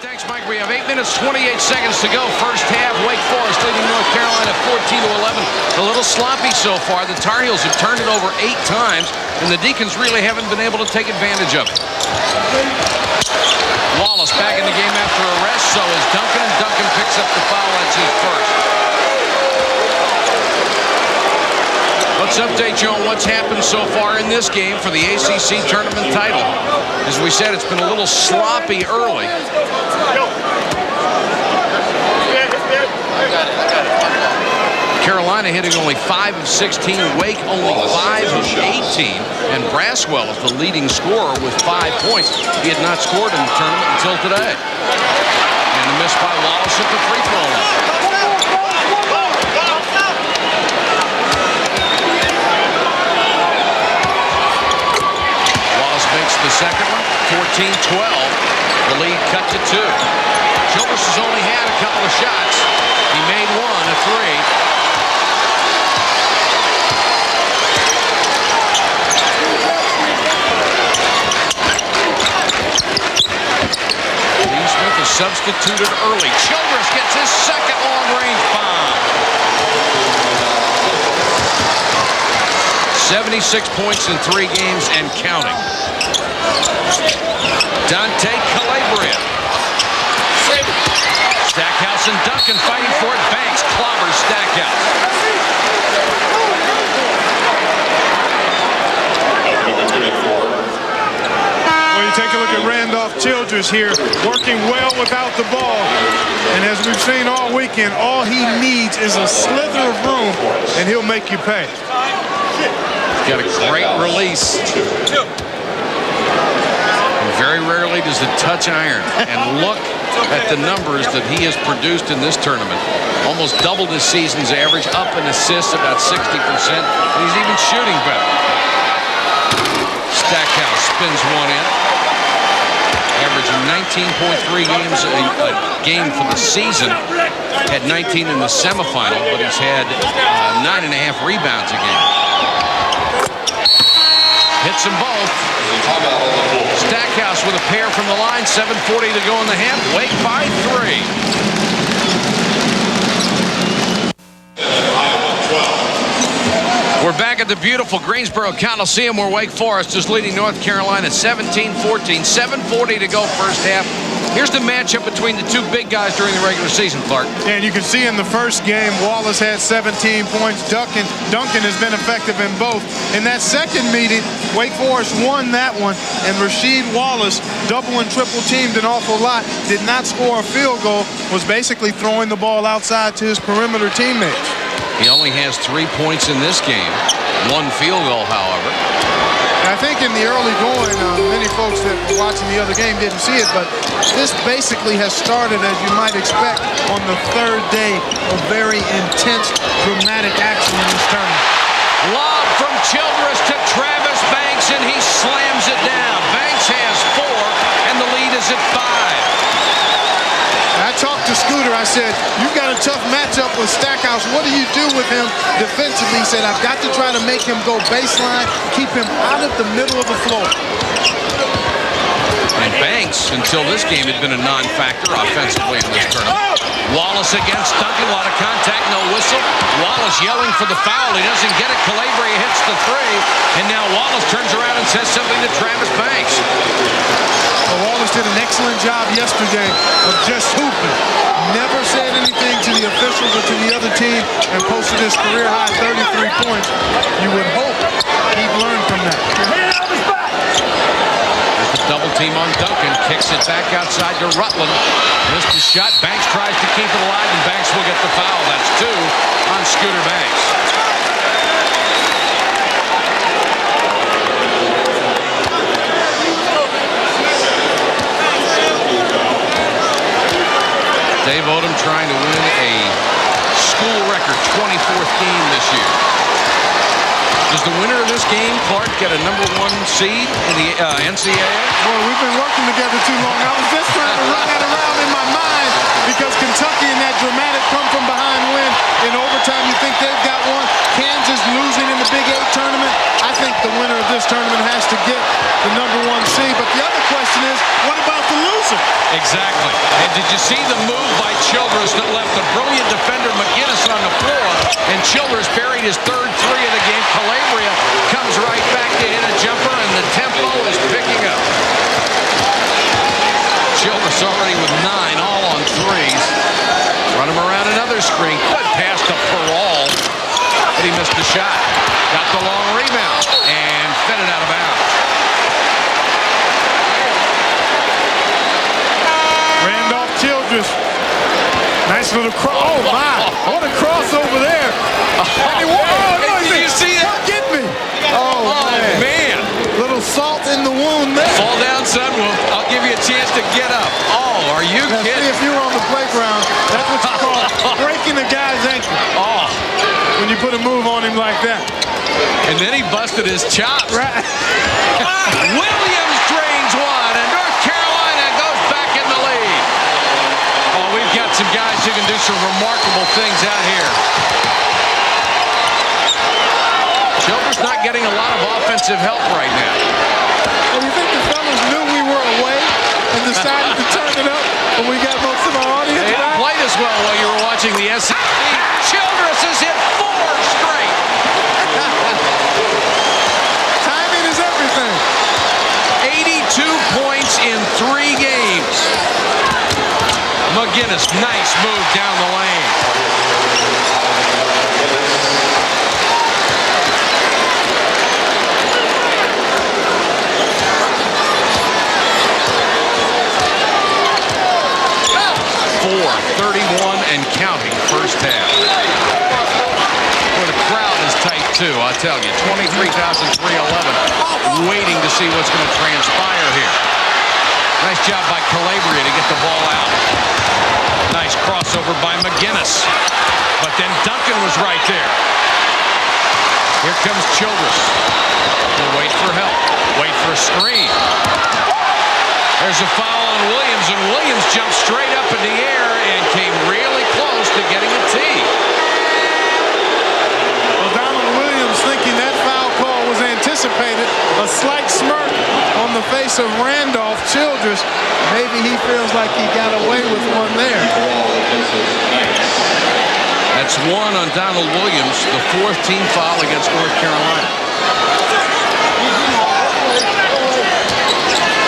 Thanks, Mike. We have 8 minutes, 28 seconds to go. First half, Wake Forest leading North Carolina 14-11. A little sloppy so far. The Tar Heels have turned it over 8 times, and the Deacons really haven't been able to take advantage of it. Wallace back in the game after a rest. So is Duncan, and Duncan picks up the foul. That's his first. Let's update you on what's happened so far in this game for the ACC tournament title. As we said, it's been a little sloppy early. Carolina hitting only 5 of 16, Wake only 5 of 18, and Braswell is the leading scorer with 5 points. He had not scored in the tournament until today. And a miss by Wallace at the free throw line. Makes the second one, 14-12. The lead cut to 2. Childress has only had a couple of shots. He made one, a 3. Lee Smith is substituted early. Childress gets his second long-range bomb. 76 points in 3 games and counting. Dante Calabria. Stackhouse and Duncan fighting for it. Banks clobbers Stackhouse. Well, you take a look at Randolph Childress here, working well without the ball. And as we've seen all weekend, all he needs is a slither of room, and he'll make you pay. Got a great release. Very rarely does it touch iron. And look at the numbers that he has produced in this tournament. Almost doubled his season's average, up in assists about 60%. And he's even shooting better. Stackhouse spins one in. Averaging 19.3 games a game for the season. Had 19 in the semifinal, but he's had 9.5 rebounds a game. Hits them both. Stackhouse with a pair from the line. 7:40 to go in the half. Wake by 3. We're back at the beautiful Greensboro Coliseum where Wake Forest is leading North Carolina 17-14. 7:40 to go first half. Here's the matchup between the 2 big guys during the regular season, Clark. And you can see in the first game, Wallace had 17 points. Duncan has been effective in both. In that second meeting, Wake Forest won that one, and Rasheed Wallace, double and triple teamed an awful lot, did not score a field goal, was basically throwing the ball outside to his perimeter teammates. He only has 3 points in this game. 1 field goal, however. I think in the early going, many folks that were watching the other game didn't see it, but this basically has started, as you might expect, on the 3rd day of very intense, dramatic action in this tournament. Lob from Childress to Travis Banks, and he slams it down. Banks has 4, and the lead is at 5. I talked to Scooter. I said, you've got a tough matchup with Stackhouse. What do you do with him defensively? He said, I've got to try to make him go baseline, keep him out of the middle of the floor. And Banks, until this game, had been a non-factor offensively in this tournament. Wallace against Duncan. A lot of contact, no whistle. Wallace yelling for the foul. He doesn't get it. Calabria hits the 3. And now Wallace turns around and says something to Travis Banks. Well, Wallace did an excellent job yesterday of just hooping. Never said anything to the officials or to the other team and posted his career-high 33 points. You would hope he'd learn from that. There's the double team on Duncan. Kicks it back outside to Rutland. Missed his shot. Banks tries to keep it alive, and Banks will get the foul. That's 2 on Scooter Banks. Dave Odom trying to win a school record 24th game this year. Does the winner of this game, Clark, get a #1 seed in the NCAA? Boy, we've been working together too long. I was just trying to run that around in my mind because Kentucky in that dramatic come-from-behind win in overtime, you think they've got one. Kansas losing in the Big 8 tournament. I think the winner of this tournament has to get the #1 seed. But the other question is, what about the loser? Exactly. And did you see the move by Childress that left the brilliant defender McGinnis on the floor? And Childress buried his third three of the game. Calabria comes right back to hit a jumper, and the tempo is picking up. Childress already with 9, all on threes. Run him around another screen. Good pass to Peral, but he missed the shot. Got the long rebound and fed it out of bounds. Randolph Childress. Nice little cross. Oh, my. What a crossover there. Did you see it? Get me. Oh, man. Little salt in the wound there. Fall down, son. I'll give you a chance to get up. Oh, are you Now, kidding? see, if you were on the playground, that's what you call breaking a guy's ankle. Oh. When you put a move on him like that. And then he busted his chops. Right. Williams drains one, and North Carolina goes back in the lead. Oh, we've got some guys who can do some remarkable things out here. Childress not getting a lot of offensive help right now. Well, you think the fellas knew we were away and decided to turn it up when we got most of our audience They didn't back? play this well while you were watching the SEC. Childress has hit 4 straight. Timing is everything. 82 points in 3 games. McGinnis, nice move down the lane. Four, 31 and counting first half. Well, the crowd is tight too, I tell you. 23,311 waiting to see what's going to transpire here. Nice job by Calabria to get the ball out. Nice crossover by McGinnis. But then Duncan was right there. Here comes Childress. He'll wait for help. Wait for a screen. There's a foul on Williams, and Williams jumped straight up in the air and came really close to getting a tee. Well, Donald Williams, thinking that foul call was anticipated. A slight smirk on the face of Randolph Childress. Maybe he feels like he got away with one there. That's one on Donald Williams, the 4th team foul against North Carolina.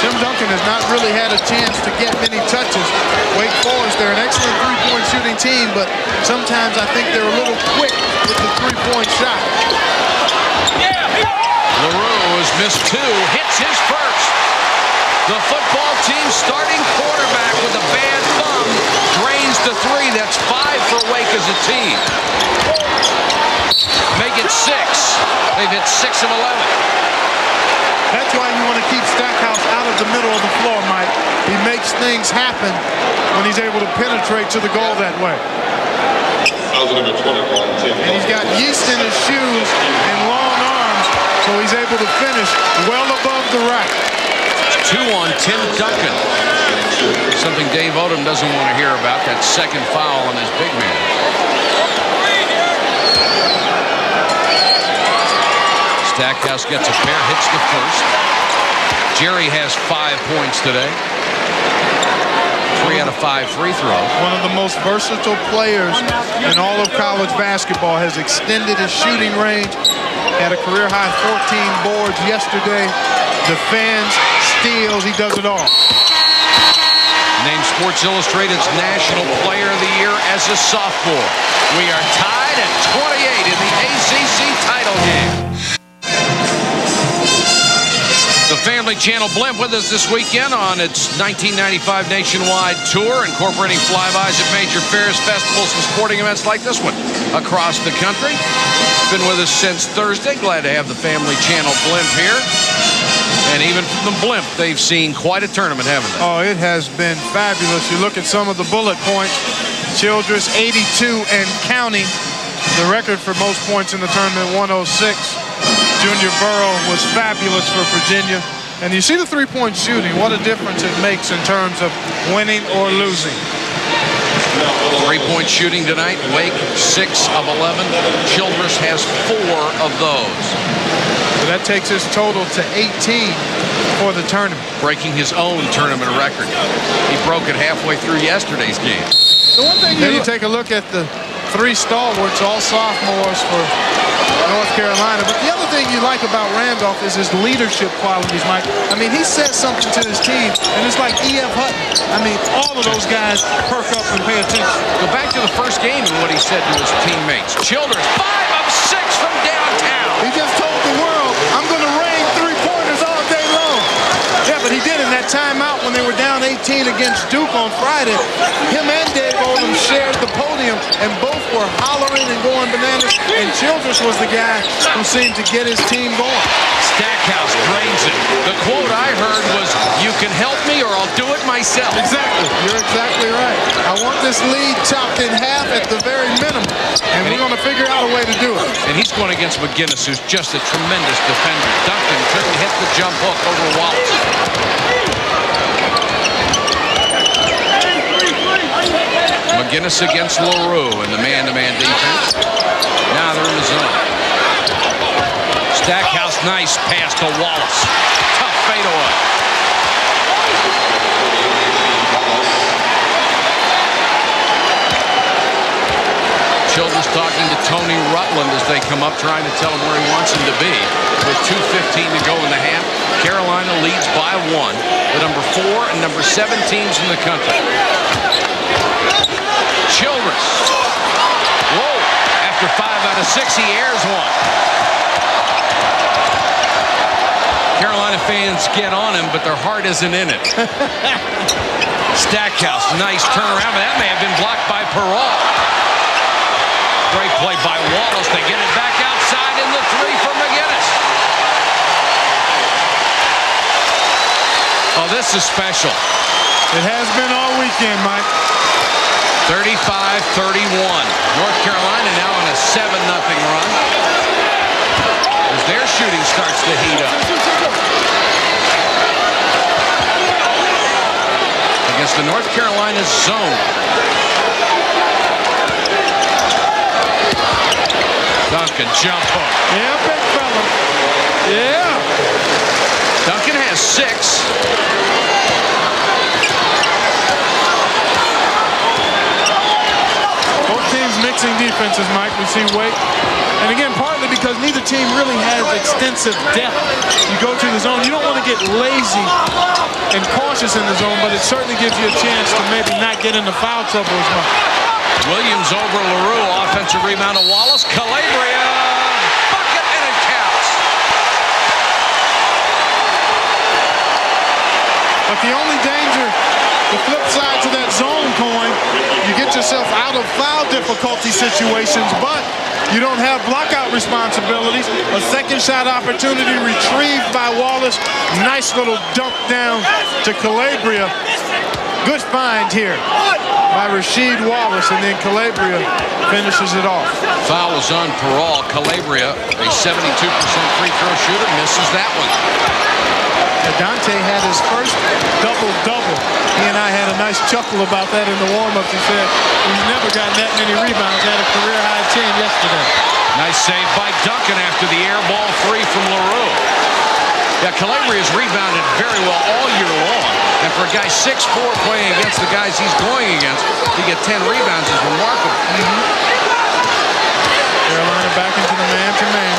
Tim Duncan has not really had a chance to get many touches. Wake Forest, they're an excellent three-point shooting team, but sometimes I think they're a little quick with the three-point shot. LaRue has missed 2, hits his first. The football team starting quarterback with a bad thumb drains the 3. That's 5 for Wake as a team. Make it 6. They've hit 6 of 11. That's why you want to keep Stackhouse out of the middle of the floor, Mike. He makes things happen when he's able to penetrate to the goal that way. And he's got yeast in his shoes and long arms, so he's able to finish well above the rack. 2 on Tim Duncan. Something Dave Odom doesn't want to hear about, that second foul on his big man. Stackhouse gets a pair, hits the first. Jerry has 5 points today. 3 out of 5 free throws. One of the most versatile players in all of college basketball, has extended his shooting range. Had a career-high 14 boards yesterday. Defends, steals, he does it all. Named Sports Illustrated's National Player of the Year as a sophomore. We are tied at 28 in the ACC title game. The Family Channel Blimp with us this weekend on its 1995 nationwide tour, incorporating flybys at major fairs, festivals, and sporting events like this one across the country. Been with us since Thursday. Glad to have the Family Channel Blimp here. And even from the Blimp, they've seen quite a tournament, haven't they? Oh, it has been fabulous. You look at some of the bullet points. Childress, 82 and counting. The record for most points in the tournament, 106. Junior Burrow was fabulous for Virginia. And you see the three-point shooting, what a difference it makes in terms of winning or losing. Three-point shooting tonight. Wake 6 of 11. Childress has 4 of those. So that takes his total to 18 for the tournament. Breaking his own tournament record. He broke it halfway through yesterday's game. The one thing you take a look at the 3 stalwarts, all sophomores for North Carolina. But the other thing you like about Randolph is his leadership qualities, Mike. I mean, he says something to his team, and it's like E.F. Hutton. I mean, all of those guys perk up and pay attention. Go back to the first game and what he said to his teammates. Childress, 5 of 6 from downtown. He just told the world, I'm going to rain 3-pointers all day long. Yeah, but he did in that timeout when they were down 18 against Duke on Friday. Him and Dave Oldham shared the podium, and both were hollering and going bananas, and Childress was the guy who seemed to get his team going. Stackhouse drains it. The quote I heard was, "You can help me or I'll do it myself." Exactly. You're exactly right. I want this lead chopped in half at the very minimum, and we're going to figure out a way to do it. And he's going against McGinnis, who's just a tremendous defender. Duncan couldn't hit the jump hook over Wallace. McGinnis against LaRue in the man-to-man defense. Now they're in the zone. Stackhouse, nice pass to Wallace. Tough fadeaway. Childress talking to Tony Rutland as they come up, trying to tell him where he wants him to be. With 2:15 to go in the half, Carolina leads by 1. The number 4 and number 7 teams in the country. Childress. Whoa. After 5 out of 6, he airs one. Carolina fans get on him, but their heart isn't in it. Stackhouse, nice turnaround, but that may have been blocked by Perrault. Great play by Wallace. They get it back outside in the 3 for McGinnis. Oh, this is special. It has been all weekend, Mike. 35-31. North Carolina now on a 7-0 run as their shooting starts to heat up. Against the North Carolina zone. Duncan, jump hook. Yeah, big fella. Yeah. Duncan has 6. Both teams mixing defenses, Mike. We see Wake. And again, partly because neither team really has extensive depth. You go to the zone, you don't want to get lazy and cautious in the zone, but it certainly gives you a chance to maybe not get into foul trouble as much. Williams over LaRue. Offensive rebound to Wallace. Calabria. Bucket, and it counts. But the only danger, the flip side to that zone coin, you get yourself out of foul difficulty situations, but you don't have blockout responsibilities. A second shot opportunity retrieved by Wallace. Nice little dump down to Calabria. Good find here by Rasheed Wallace, and then Calabria finishes it off. Foul was on Perrault. Calabria, a 72% free throw shooter, misses that one. Dante had his first double-double. He and I had a nice chuckle about that in the warm-up. He said he's never gotten that many rebounds. Had a career-high 10 yesterday. Nice save by Duncan after the air ball 3 from LaRue. Yeah, Calabria's rebounded very well all year long. And for a guy 6'4" playing against the guys he's going against, to get 10 rebounds is remarkable. Carolina back into the man-to-man.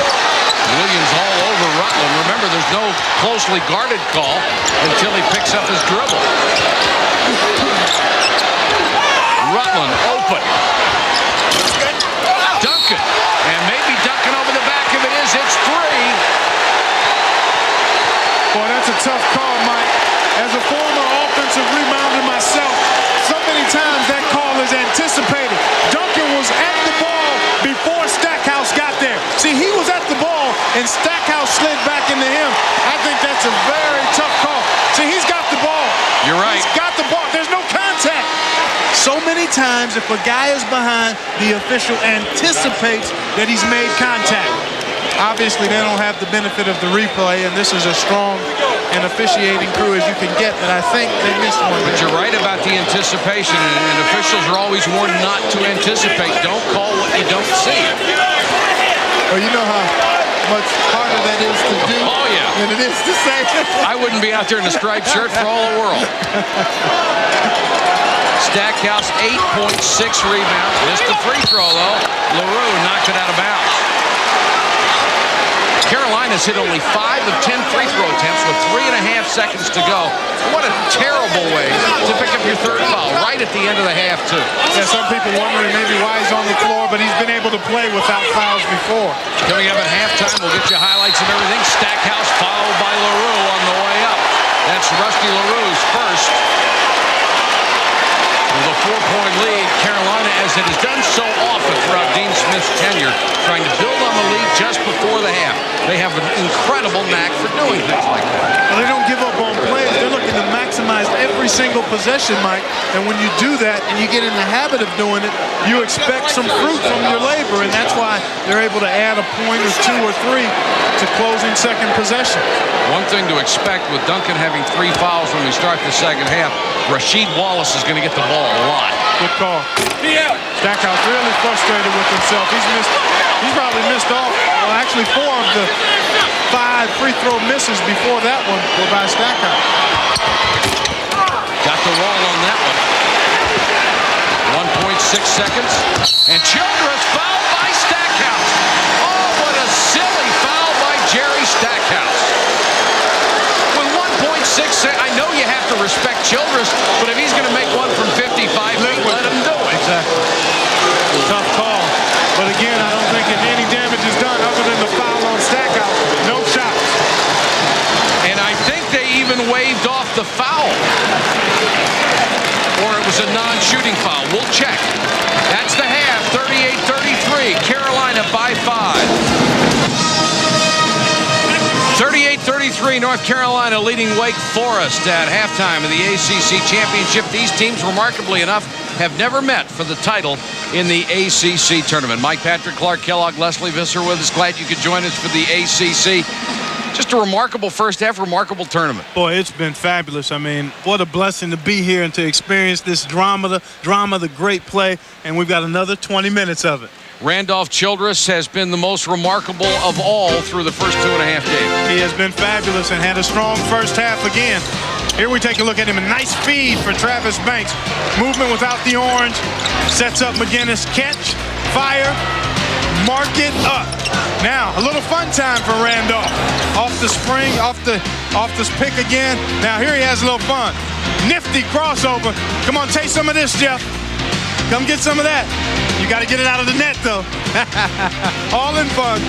Williams all over Rutland. Remember, there's no closely guarded call until he picks up his dribble. Rutland open. Duncan. And maybe Duncan over the back. If it is, it's 3. Boy, that's a tough call, Mike. As a former offensive rebounder myself, so many times that call is anticipated. Duncan was at the ball before Stackhouse got there. See, he was at the ball, and Stackhouse slid back into him. I think that's a very tough call. See, he's got the ball. You're right. He's got the ball. There's no contact. So many times, if a guy is behind, the official anticipates that he's made contact. Obviously, they don't have the benefit of the replay, and this is as strong an officiating crew as you can get, but I think they missed one. But you're right about the anticipation, and officials are always warned not to anticipate. Don't call what you don't see. Well, you know how much harder that is to do than it is to say. I wouldn't be out there in a striped shirt for all the world. Stackhouse, 8.6 rebounds. Missed the free throw, though. LaRue knocked it out of bounds. Carolina's hit only 5 of 10 free throw attempts with 3.5 seconds to go. What a terrible way to pick up your third foul right at the end of the half, too. Yeah, some people wondering maybe why he's on the floor, but he's been able to play without fouls before. Coming up at halftime, we'll get you highlights of everything. Stackhouse fouled by LaRue on the way up. That's Rusty LaRue's first. With a 4-point lead, Carolina, as it has done so often throughout Dean Smith's tenure, trying to build on the lead just before the half. They have an incredible knack for doing things like that. Well, they don't give up on plays. They're looking to maximize every single possession, Mike. And when you do that and you get in the habit of doing it, you expect some fruit from your labor, and that's why they're able to add a point or 2 or 3 to closing second possession. One thing to expect with Duncan having 3 fouls when we start the second half, Rasheed Wallace is going to get the ball a lot. Good call. Stackhouse really frustrated with himself. He's probably missed all, well, actually 4 of the 5 free throw misses before that one were by Stackhouse. Got the roll on that one. 1.6 seconds. And Childress fouled by Stackhouse. Oh, what a silly foul by Jerry Stackhouse. With 1.6 seconds, I know you have to respect Childress, but if he's going to make one from 55 feet, let him do it. Exactly. Tough call. But again, I don't think any damage is done other than the foul on Stackhouse. No shots. And I think they even waved off the foul. Or it was a non-shooting foul. We'll check. That's the half. 38-33. Carolina by 5. 38-33, North Carolina leading Wake Forest at halftime of the ACC Championship. These teams, remarkably enough, have never met for the title in the ACC tournament. Mike Patrick, Clark Kellogg, Leslie Visser with us. Glad you could join us for the ACC. Just a remarkable first half, remarkable tournament. Boy, it's been fabulous. I mean, what a blessing to be here and to experience this drama, the great play, and we've got another 20 minutes of it. Randolph Childress has been the most remarkable of all through the first 2.5 games. He has been fabulous and had a strong first half again. Here we take a look at him. A nice feed for Travis Banks. Movement without the orange. Sets up McGinnis. Catch, fire, mark it up. Now, a little fun time for Randolph. Off the spring, off this pick again. Now, here he has a little fun. Nifty crossover. Come on, taste some of this, Jeff. Come get some of that. You got to get it out of the net, though. All in fun.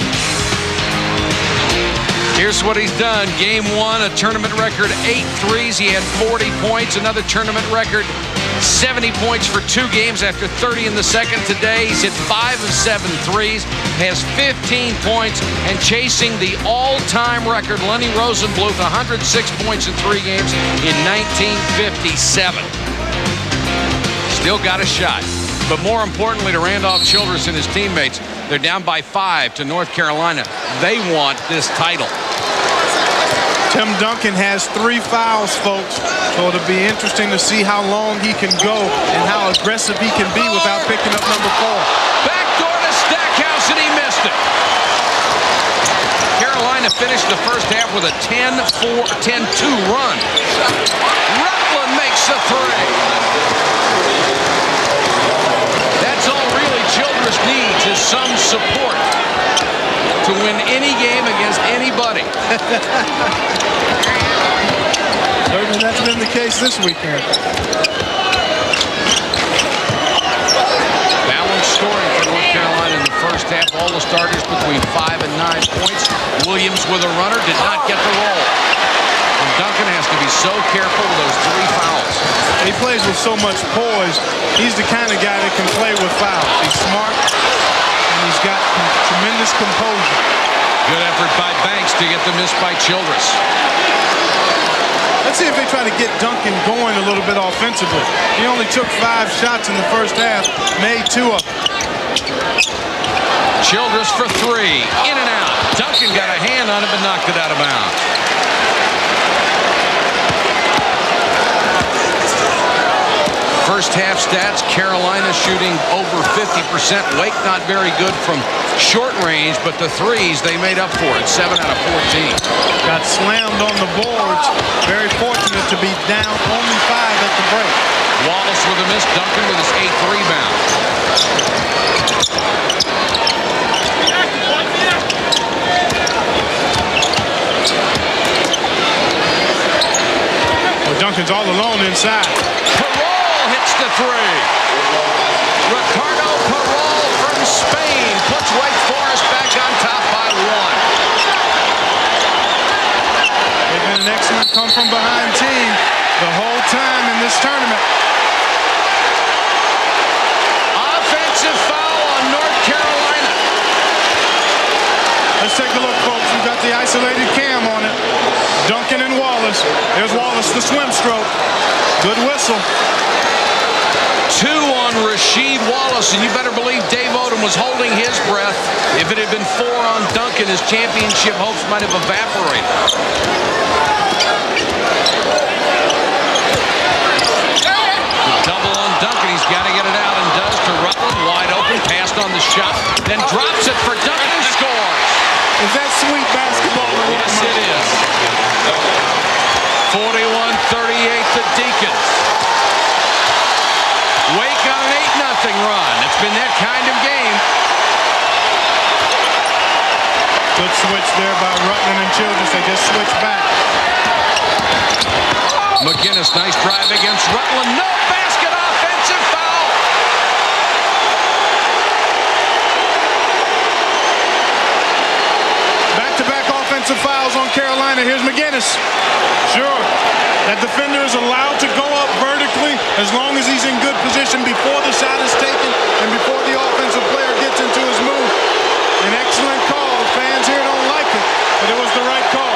Here's what he's done. Game 1, a tournament record 8 threes. He had 40 points. Another tournament record 70 points for 2 games after 30 in the second today. He's hit 5 of 7 threes, has 15 points, and chasing the all-time record, Lenny Rosenbluth, 106 points in 3 games in 1957. Still got a shot. But more importantly to Randolph Childress and his teammates, they're down by 5 to North Carolina. They want this title. Tim Duncan has 3 fouls, folks. So it'll be interesting to see how long he can go and how aggressive he can be without picking up number 4. Backdoor to Stackhouse, and he missed it. Carolina finished the first half with a 10-2 run. Rutland makes the 3. That's all really Childress needs is some support to win any game against anybody. Certainly that's been the case this weekend. Balanced scoring for North Carolina in the first half. All the starters between 5 and 9 points. Williams with a runner did not get the roll. And Duncan has to be so careful with those 3 fouls. He plays with so much poise. He's the kind of guy that can play with fouls. He's smart, and he's got tremendous composure. Good effort by Banks to get the miss by Childress. Let's see if they try to get Duncan going a little bit offensively. He only took 5 shots in the first half, made 2 of them. Childress for three. In and out. Duncan got a hand on it but knocked it out of bounds. First half stats, Carolina shooting over 50%. Wake not very good from short range, but the threes, they made up for it. 7 out of 14. Got slammed on the boards. Very fortunate to be down only 5 at the break. Wallace with a miss. Duncan with his 8th rebound. Well, Duncan's all alone inside. Hits the three. Ricardo Parol from Spain puts Wake Forest back on top by 1. They've been an excellent come-from-behind team the whole time in this tournament. Offensive foul on North Carolina. Let's take a look, folks. We've got the isolated cam on it. Duncan and Wallace. There's Wallace, the swim stroke. Good whistle. 2 on Rasheed Wallace, and you better believe Dave Odom was holding his breath. If it had been 4 on Duncan, his championship hopes might have evaporated. Double on Duncan, he's got to get it out and does to Rutland, wide open, passed on the shot, then drops it for Duncan and scores. Is that sweet basketball? Yes, it is. 41-38 to Deacons. Wake on an 8-0 run. It's been that kind of game. Good switch there by Rutland and Childress. They just switched back. McGinnis, nice drive against Rutland. No basket, offensive foul. Back-to-back offensive fouls on Carolina. Here's McGinnis. Sure. That defender is allowed to go up vertically as long as he's in good position before the shot is taken and before the offensive player gets into his move. An excellent call. The fans here don't like it, but it was the right call.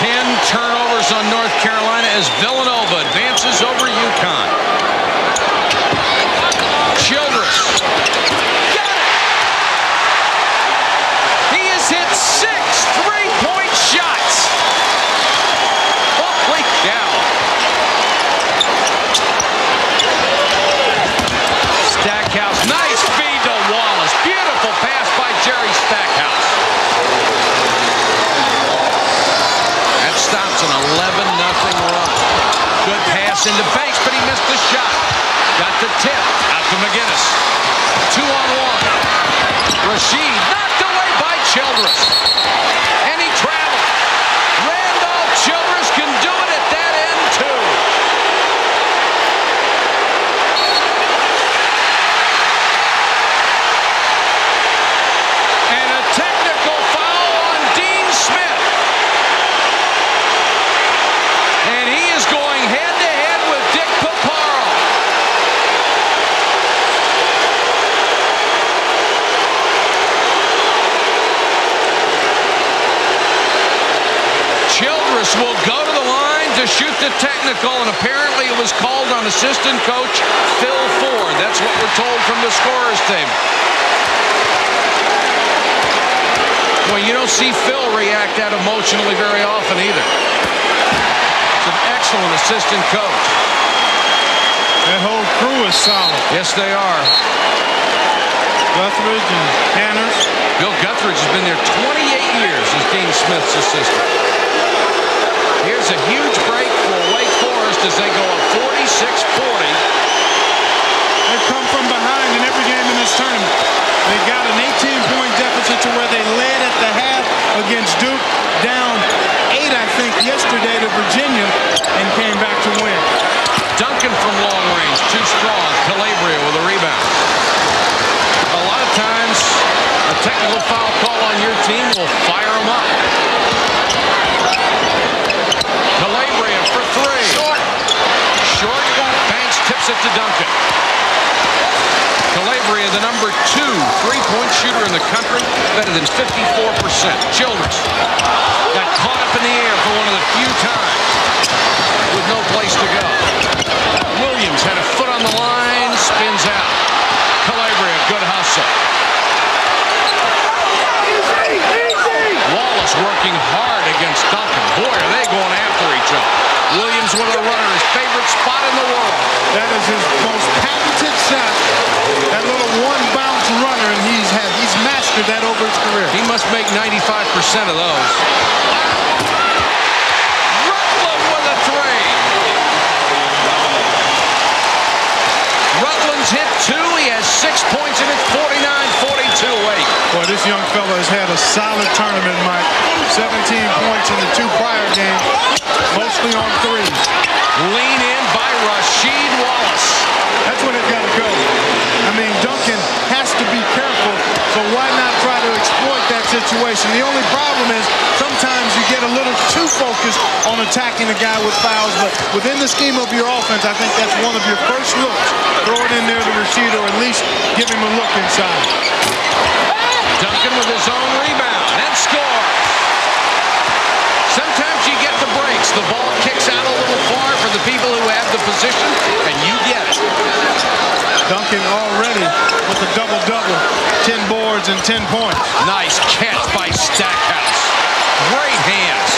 10 turnovers on North Carolina as Villanova advances over UConn. Childress. Got it! He has hit 6 3-point shots. Holy cow. Stackhouse, nice feed to Wallace. Beautiful pass by Jerry Stackhouse. That stops an 11-0 run. Good pass into Banks, but he missed the shot. Got the tip out to McGinnis. 2-on-1. Rasheed knocked away by Childress. And he traveled. Randolph Childress can do it at that end, too. And a technical foul on Dean Smith. And he is going head-to-head with Dick Paparo. Childress will go to the line to shoot the technical, and apparently it was called on assistant coach Phil Ford. That's what we're told from the scorer's table. Well, you don't see Phil react that emotionally very often either. It's an excellent assistant coach. That whole crew is solid. Yes, they are. Guthridge and Canners. Bill Guthridge has been there 28 years as Dean Smith's assistant. Here's a huge break for Wake Forest as they go up 46-40. They've come from behind in every game in this tournament. They got an 18-point deficit to where they led at the half against Duke, down 8, I think, yesterday to Virginia, and came back to win. Duncan from long range, too strong. Calabria with a rebound. A lot of times, a technical foul call on your team will fire them up. Calabria for 3. Short. Banks tips it to Duncan. Calabria, the number 2 3-point shooter in the country, better than 54%. Childress got caught up in the air for one of the few times with no place to go. Williams had a foot on the line, spins out. Calabria, good hustle. of those. Rutland with a three. Rutland's hit 2. He has 6 points, and it's 49-42 Wake. Boy, this young fella has had a solid tournament, Mike. 17 points in the 2 prior games, mostly on threes. Lean in by Rasheed Wallace. That's when it got to go. I mean, Duncan has to be careful, so why not try to exploit that situation? The only problem is sometimes you get a little too focused on attacking the guy with fouls, but within the scheme of your offense, I think that's one of your first looks. Throw it in there to Rasheed, or at least give him a look inside. Duncan with his own rebound and score. Sometimes you get the breaks. The ball kicks out a little far for the people who have the position, and you get it. Duncan already with a double-double, 10 boards and 10 points. Nice catch by Stackhouse. Great hands.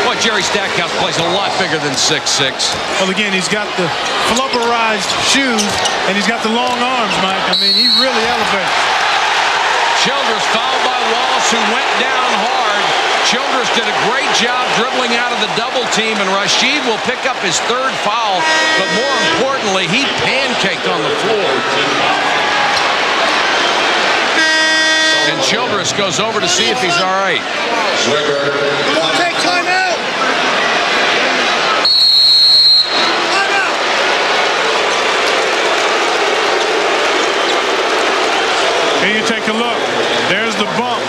Boy, Jerry Stackhouse plays a lot bigger than 6'6". Well, again, he's got the flubberized shoes, and he's got the long arms, Mike. I mean, he really elevates. Childress fouled by Wallace, who went down hard. Childress did a great job dribbling out of the double team, and Rasheed will pick up his 3rd foul, but more importantly, he pancaked on the floor. And Childress goes over to see if he's all right. Take time out. Here you take a look. There's the bump.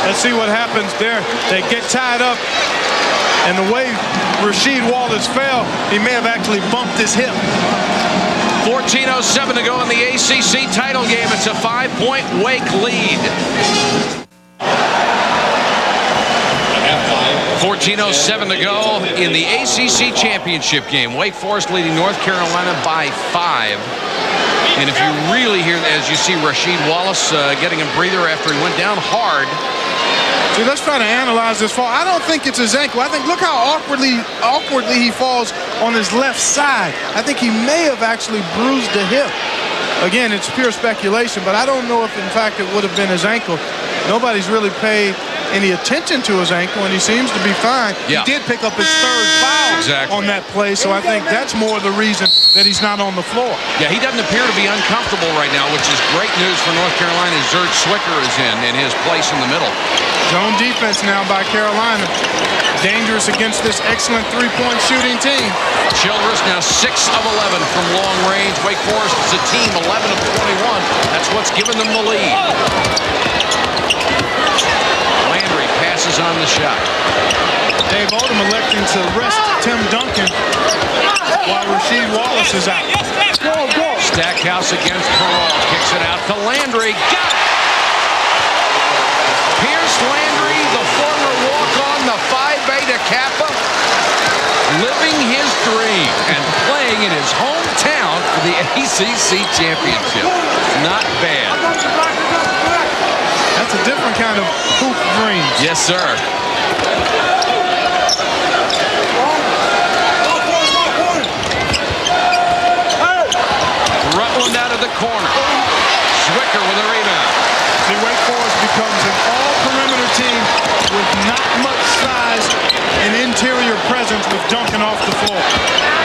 Let's see what happens there. They get tied up, and the way Rasheed Wallace fell, he may have actually bumped his hip. 14:07 to go in the ACC title game. It's a 5-point Wake lead. 14:07 to go in the ACC Championship game. Wake Forest leading North Carolina by 5. And if you really hear, as you see Rasheed Wallace getting a breather after he went down hard. See, let's try to analyze this fall. I don't think it's his ankle. I think, look how awkwardly he falls on his left side. I think he may have actually bruised the hip. Again, it's pure speculation, but I don't know if, in fact, it would have been his ankle. Nobody's really paid any attention to his ankle, and he seems to be fine. Yeah. He did pick up his 3rd foul on that play, so I think that's more the reason that he's not on the floor. Yeah, he doesn't appear to be uncomfortable right now, which is great news for North Carolina. Zurich Zwicker is in his place in the middle. Zone defense now by Carolina. Dangerous against this excellent 3-point shooting team. Childress now 6 of 11 from long range. Wake Forest is a team 11 of 21. That's what's given them the lead. Landry passes on the shot. Dave Odom electing to rest Tim Duncan while Rasheed Wallace is out. Stackhouse against Perrault. Kicks it out to Landry. Got it! Pierce Landry, the former walk-on, the Phi Beta Kappa, living his dream and playing in his hometown for the ACC Championship. Not bad. That's a different kind of hoop dream. Yes, sir. Rutland out of the corner. Zwicker with a rebound. See, Wake Forest becomes an all-perimeter team with not much size and interior presence with Duncan off the floor.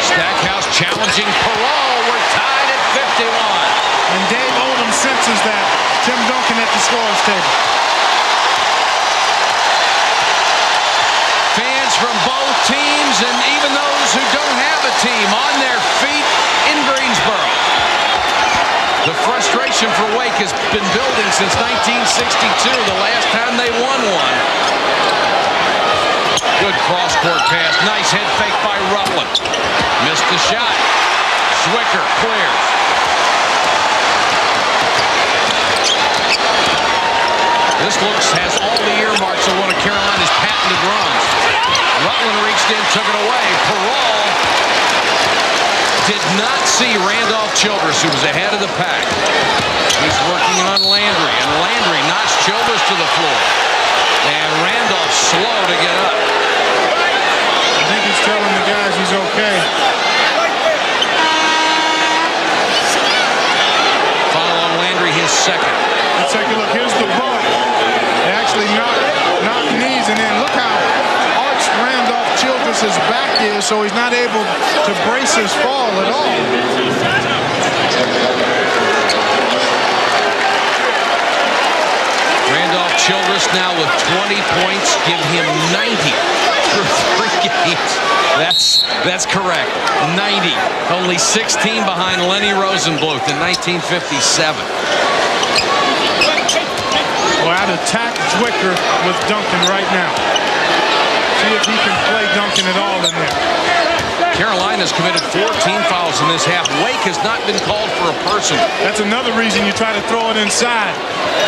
Stackhouse challenging Perrault. We're tied at 51. And Dave Odom senses that. Tim Duncan at the scorer's table. Fans from both teams and even those who don't have a team on their feet in Greensboro. The frustration for Wake has been building since 1962, the last time they won one. Good cross-court pass. Nice head fake by Rutland. Missed the shot. Zwicker clears. This has all the earmarks of one of Carolina's patented runs. Rutland reached in, took it away. Perrault did not see Randolph Childress, who was ahead of the pack. He's working on Landry, and Landry knocks Childress to the floor. And Randolph slow to get up. I think he's telling the guys he's okay. Foul on Landry, his 2nd. Let's take a look. Here's the bump. They actually knocked there, so he's not able to brace his fall at all. Randolph Childress now with 20 points, give him 90 through 3 games. That's correct. 90. Only 16 behind Lenny Rosenbluth in 1957. Well, I'd attack Zwicker with Duncan right now. See if he can play Duncan at all in there. Carolina's committed 14 fouls in this half. Wake has not been called for a personal. That's another reason you try to throw it inside.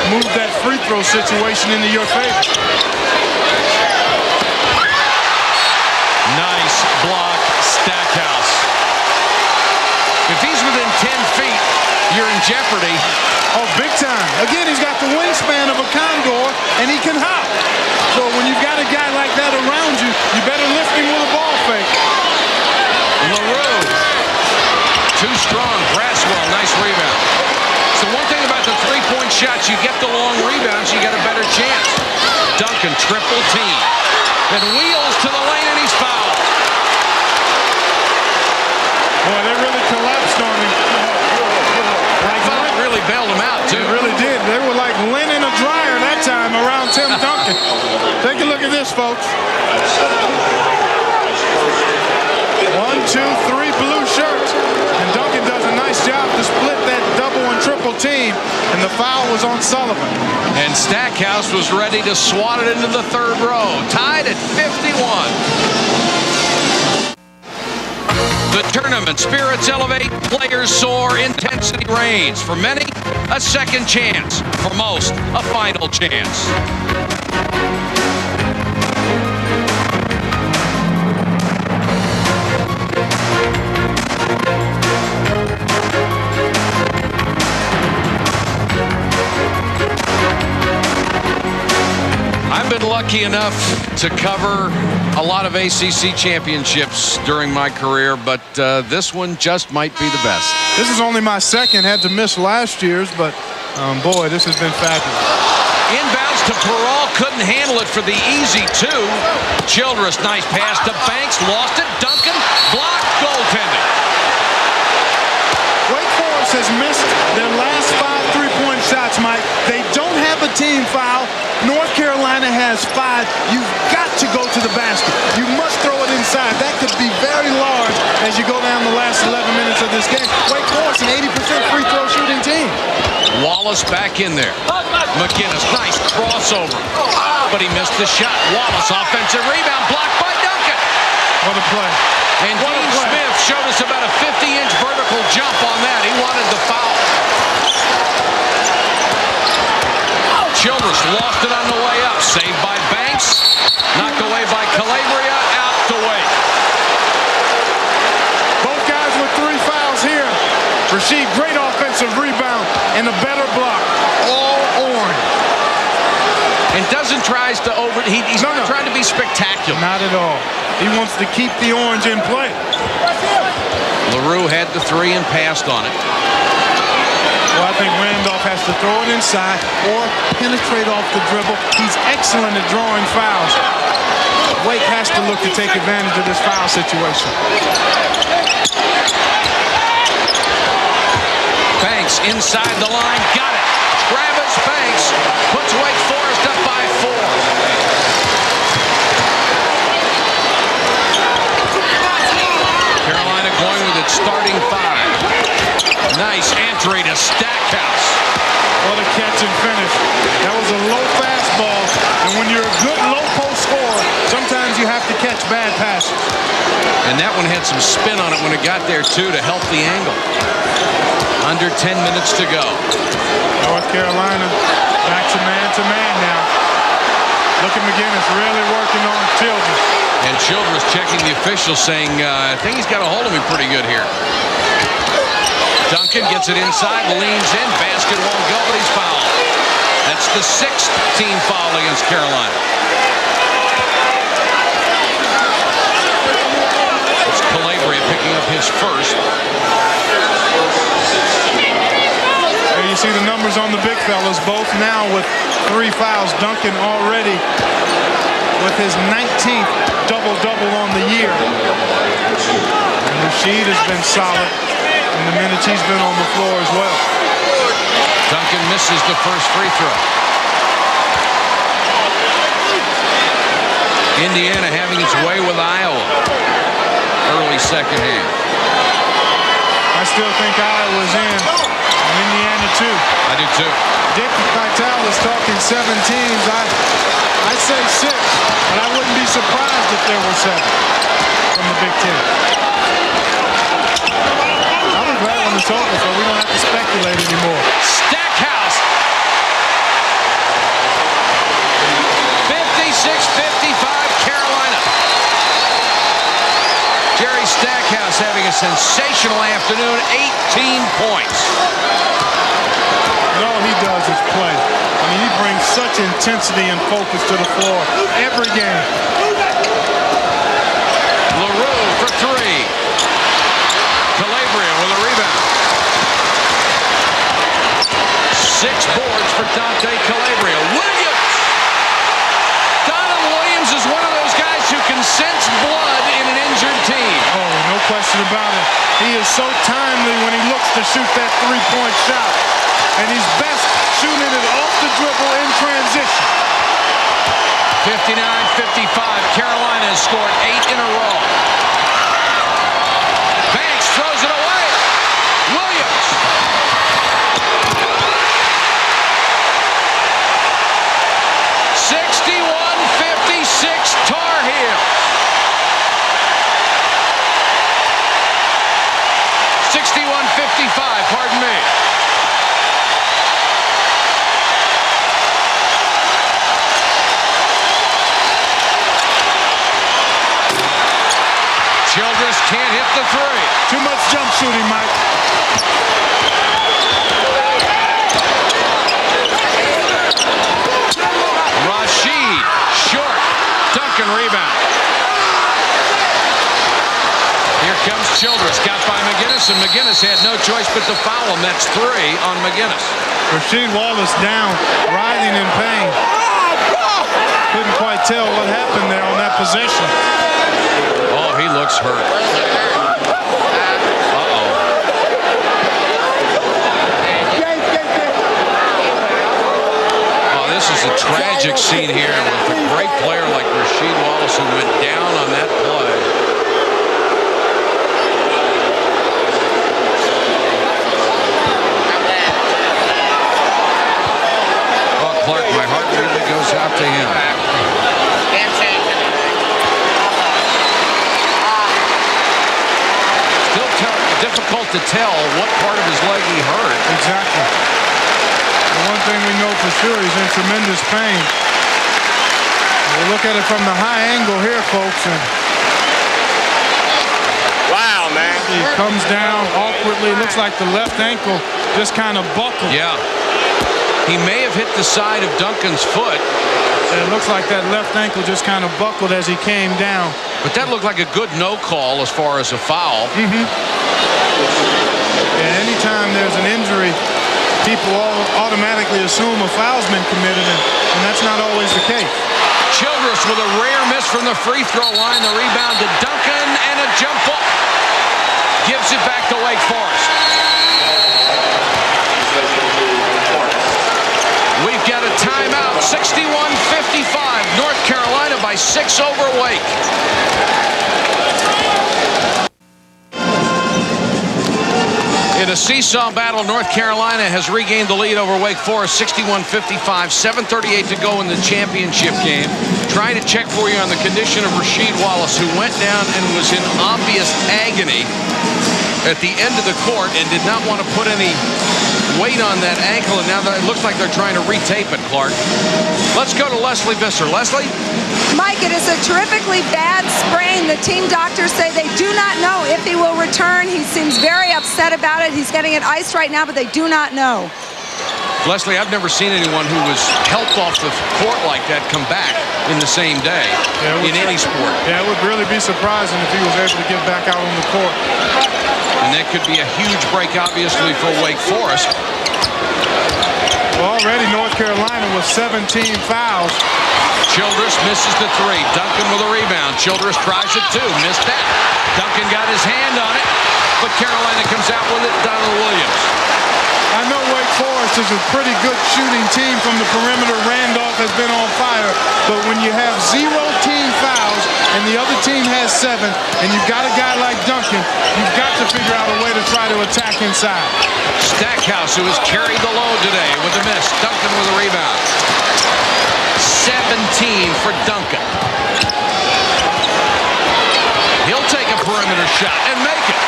Move that free throw situation into your favor. Nice block, Stackhouse. If he's within 10 feet, you're in jeopardy. Oh, big time. Again, he's got the wingspan of a condor, and he can hop. So when you've got a guy like that around you, you better lift him with a ball fake. LaRue, too strong. Braswell, nice rebound. So one thing about the three-point shots, you get the long rebounds, you got a better chance. Duncan, triple team. And wheels to the lane, and he's fouled. Boy, they really collapsed on him. Really bailed him out, too. They really did. They were like linen a dryer that time around Tim Duncan. Take a look at this, folks. 1, 2, 3 blue shirts. And Duncan does a nice job to split that double and triple team. And the foul was on Sullivan. And Stackhouse was ready to swat it into the third row. Tied at 51. The tournament spirits elevate, players soar, intensity reigns. For many, a second chance. For most, a final chance. I've been lucky enough to cover a lot of ACC championships during my career, but this one just might be the best. This is only my second. Had to miss last year's, but boy, this has been fabulous. Inbounds to Peral, couldn't handle it for the easy two. Childress, nice pass to Banks, lost it. Duncan, blocked, goaltending. Wake Forest has missed their last 5 3-point shots, Mike. They don't have a team foul. North Carolina has 5. You've got to go to the basket. You must throw it inside. That could be very large as you go down the last 11 minutes of this game. Wake Forest, an 80% free throw shooting team. Wallace back in there. McGinnis, nice crossover. But he missed the shot. Wallace, offensive rebound, blocked by Duncan. What a play. And Dean Smith showed us about a 50-inch vertical jump on that. He wanted the foul. Childress lost it on the way up. Saved by Banks. Knocked away by Calabria. Out to Wake. Both guys with 3 fouls here. Rasheed, great offensive rebound and a better block. All orange. And doesn't tries to he's not trying to be spectacular. Not at all. He wants to keep the orange in play. LaRue had the 3 and passed on it. Well, I think Randolph has to throw it inside or penetrate off the dribble. He's excellent at drawing fouls. Wake has to look to take advantage of this foul situation. Banks inside the line, got it. Travis Banks puts Wake Forest up by 4. Carolina going with its starting 5. Nice entry to Stackhouse. What a catch and finish. That was a low fastball. And when you're a good low post scorer, sometimes you have to catch bad passes. And that one had some spin on it when it got there, too, to help the angle. Under 10 minutes to go. North Carolina back to man now. Look at McGinnis really working on Childress. And Childress checking the official saying, I think he's got a hold of me pretty good here. Duncan gets it inside, leans in, basket won't go, but he's fouled. That's the 6th team foul against Carolina. It's Calabria picking up his first. There you see the numbers on the big fellas, both now with 3 fouls. Duncan already with his 19th. double-double on the year. And Rasheed has been solid in the minutes he's been on the floor as well. Duncan misses the first free throw. Indiana having its way with Iowa. Early second half. I still think Iowa's in. Indiana too. I do too. Dick Vitale is talking 7 teams. I'd say 6, but I wouldn't be surprised if there were 7 from the Big Ten. I'll be glad when it's over so we don't have to speculate anymore. Stackhouse. 56-55 Carolina. Jerry Stackhouse having a sensational afternoon. 18 points. And all he does is play. I mean, he brings such intensity and focus to the floor every game. LaRue for 3. Calabria with a rebound. 6 boards for Dante Calabria. Williams! Donovan Williams is one of those guys who can sense blood in an injured team. Oh, no question about it. He is so timely when he looks to shoot that three-point shot. And he's best shooting it off the dribble in transition. 59-55. Carolina has scored 8 in a row. Banks throws it away. Williams. 61-56 Tar Heels. 61-55, pardon me. Childress can't hit the 3. Too much jump shooting, Mike. Rasheed, short. Duncan rebound. Here comes Childress, got by McGinnis, and McGinnis had no choice but to foul him. That's 3 on McGinnis. Rasheed Wallace down, writhing in pain. Couldn't quite tell what happened there on that possession. Oh, he looks hurt. Uh-oh. Oh, this is a tragic scene here with a great player like Rasheed Wallace who went down on that play. Oh, Clark, my heart really goes out to him. Difficult to tell what part of his leg he hurt. Exactly. The one thing we know for sure, he's in tremendous pain. We'll look at it from the high angle here, folks. And wow, man. He comes down awkwardly. Looks like the left ankle just kind of buckled. Yeah. He may have hit the side of Duncan's foot. And it looks like that left ankle just kind of buckled as he came down. But that looked like a good no call as far as a foul. And anytime there's an injury, people automatically assume a foul's been committed, and that's not always the case. Childress with a rare miss from the free throw line. The rebound to Duncan and a jump ball. Gives it back to Wake Forest. We've got a timeout. 61-55. North Carolina by 6 over Wake. In a seesaw battle, North Carolina has regained the lead over Wake Forest, 61-55, 7:38 to go in the championship game. Trying to check for you on the condition of Rasheed Wallace, who went down and was in obvious agony at the end of the court and did not want to put any weight on that ankle, and now it looks like they're trying to retape it, Clark. Let's go to Leslie Visser. Leslie? Mike, it is a terrifically bad sprain. The team doctors say they do not know if he will return. He seems very upset about it. He's getting it iced right now, but they do not know. Leslie, I've never seen anyone who was helped off the court like that come back in the same day in any sport. Yeah, it would really be surprising if he was able to get back out on the court. And that could be a huge break, obviously, for Wake Forest. Well, already North Carolina with 17 fouls. Childress misses the three. Duncan with a rebound. Childress tries it too. Missed that. Duncan got his hand on it, but Carolina comes out with it. Donald Williams. I know Wake Forest is a pretty good shooting team from the perimeter. Randolph has been on fire, but when you have 0 team fouls and the other team has 7, and you've got a guy like Duncan, you've got to figure out a way to try to attack inside. Stackhouse, who has carried the load today with a miss. Duncan with a rebound. 17 for Duncan. He'll take a perimeter shot and make it.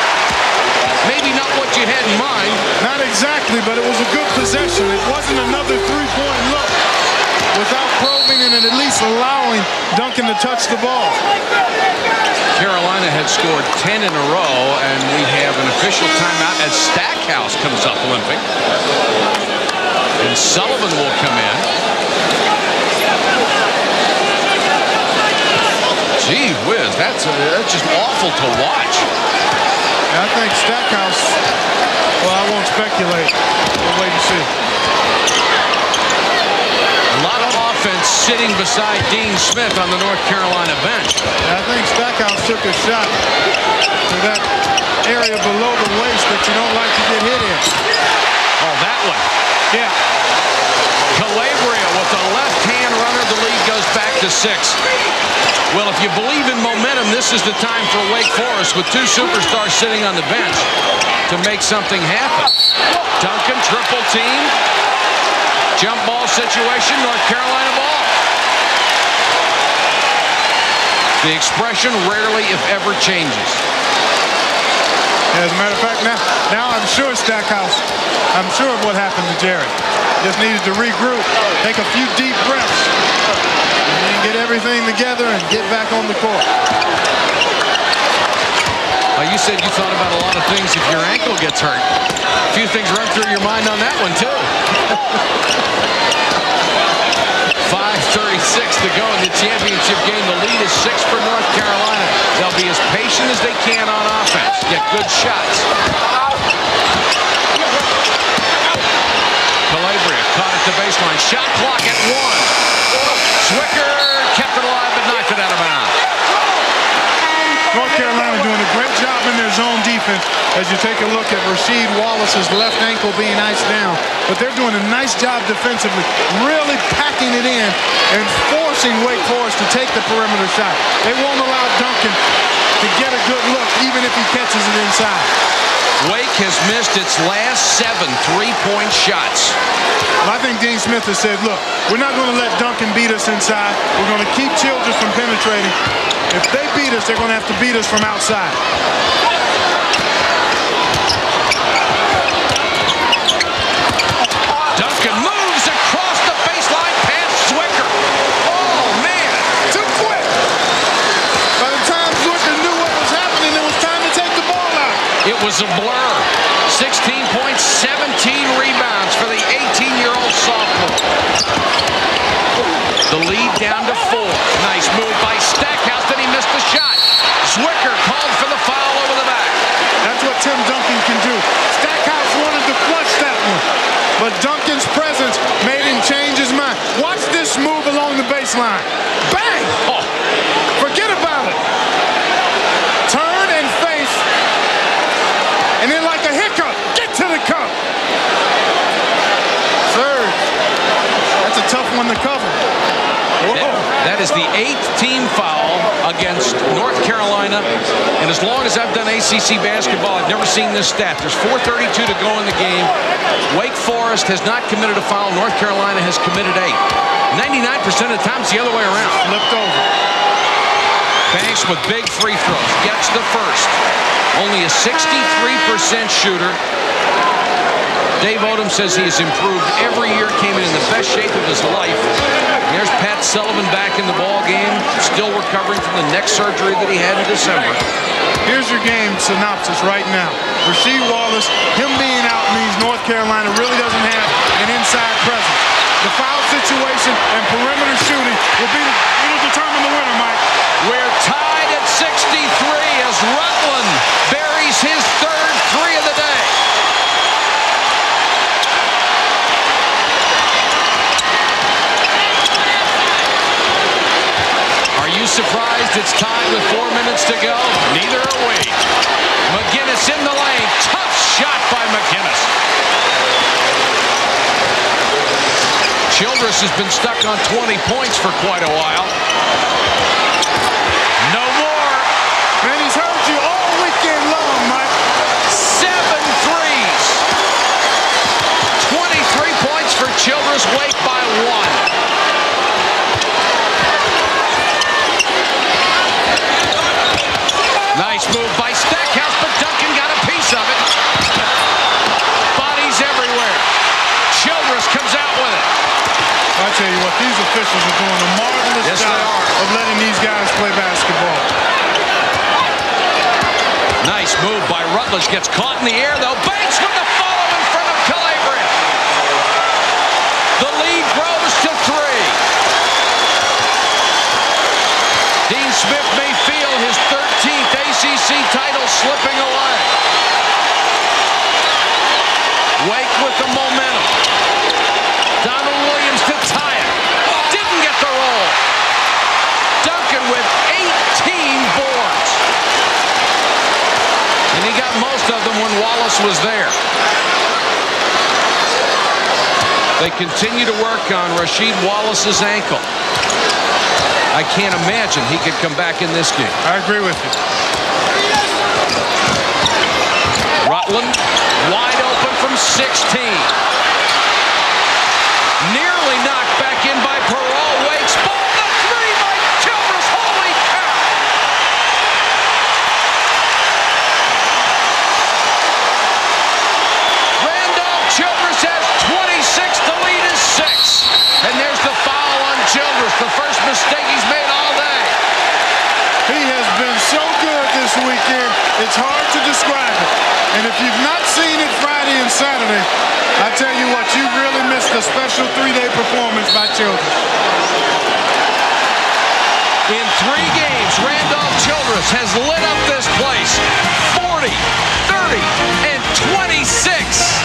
Maybe not what you had in mind. Not exactly, but it was a good possession. It wasn't another three-point look without probing and at least allowing Duncan to touch the ball. Carolina had scored 10 in a row, and we have an official timeout as Stackhouse comes up limping. And Sullivan will come in. Gee whiz, that's just awful to watch. I think Stackhouse, well, I won't speculate. We'll wait and see. A lot of offense sitting beside Dean Smith on the North Carolina bench. I think Stackhouse took a shot to that area below the waist that you don't like to get hit in. Oh, that one. Yeah. Calabria with the left-hand runner. The lead goes back to 6. Well, if you believe in momentum, this is the time for Wake Forest with 2 superstars sitting on the bench to make something happen. Duncan, triple team. Jump ball situation, North Carolina ball. The expression rarely, if ever, changes. As a matter of fact, now I'm sure Stackhouse, I'm sure of what happened to Jerry. Just needed to regroup, take a few deep breaths, and then get everything together and get back on the court. You said you thought about a lot of things if your ankle gets hurt. A few things run through your mind on that one, too. 5:36 to go in the championship game. The lead is 6 for North Carolina. They'll be as patient as they can on offense. Get good shots. Calabria caught at the baseline. Shot clock at 1. Zwicker kept it alive but knocked it out of bounds. North Carolina doing a great job in their zone defense as you take a look at Rasheed Wallace's left ankle being iced down. But they're doing a nice job defensively, really packing it in and forcing Wake Forest to take the perimeter shot. They won't allow Duncan to get a good look even if he catches it inside. Wake has missed its last 7 3-point shots. Well, I think Dean Smith has said, look, we're not going to let Duncan beat us inside. We're going to keep Childress from penetrating. If they beat us, they're going to have to beat us from outside. Duncan moves across the baseline past Zwicker. Oh, man. Too quick. By the time Zwicker knew what was happening, it was time to take the ball out. It was a blur. 16 points, 17 rebounds for the 18-year-old sophomore. The lead down to 4. Nice move by Stackhouse, then he missed the shot. Zwicker called for the foul over the back. That's what Tim Duncan can do. Stackhouse wanted to flush that one, but Duncan's presence made him change his mind. Watch this move along the baseline. Bang! Oh. Forget about it. Turn and face, and then like a hiccup, get to the cup. Third. That's a tough one to cover. That is the 8th team foul against North Carolina. And as long as I've done ACC basketball, I've never seen this stat. There's 4:32 to go in the game. Wake Forest has not committed a foul. North Carolina has committed 8. 99% of the time, it's the other way around. Flipped over. Banks with big free throws. Gets the first. Only a 63% shooter. Dave Odom says he has improved every year, came in the best shape of his life. There's Pat Sullivan back in the ball game, still recovering from the neck surgery that he had in December. Here's your game synopsis right now. Rasheed Wallace, him being out means North Carolina really doesn't have an inside presence. The foul situation and perimeter shooting it'll determine the winner, Mike. We're tied at 63 as Rutland buries his 3rd 3 of the day. it's tied with 4 minutes to go. Neither are we. McGinnis in the lane. Tough shot by McGinnis. Childress has been stuck on 20 points for quite a while. No more. Man, he's heard you all weekend long, Mike. 7 threes. 23 points for Childress. Wake by 1. Nice move by Stackhouse, but Duncan got a piece of it. Bodies everywhere. Childress comes out with it. I tell you what, these officials are doing a marvelous job of letting these guys play basketball. Nice move by Rutledge. Gets caught in the air, though. Banks with the follow in front of Calabria. The lead grows to 3. Dean Smith may feel his 13th ACC title slipping away. Wake with the momentum. Donald Williams to tie it. Didn't get the roll. Duncan with 18 boards. And he got most of them when Wallace was there. They continue to work on Rasheed Wallace's ankle. I can't imagine he could come back in this game. I agree with you. Rutland wide open from 16. Nearly knocked back in by Perot. Waits. Ball the 3 by Childress. Holy cow! Randolph. Childress has 26. The lead is 6. And there's the foul on Childress. The first mistake he's made all day. He has been so good this weekend, it's hard to describe it. And if you've not seen it Friday and Saturday, I tell you what, you really missed a special 3-day performance by Childress. In 3 games, Randolph Childress has lit up this place. 40, 30, and 26.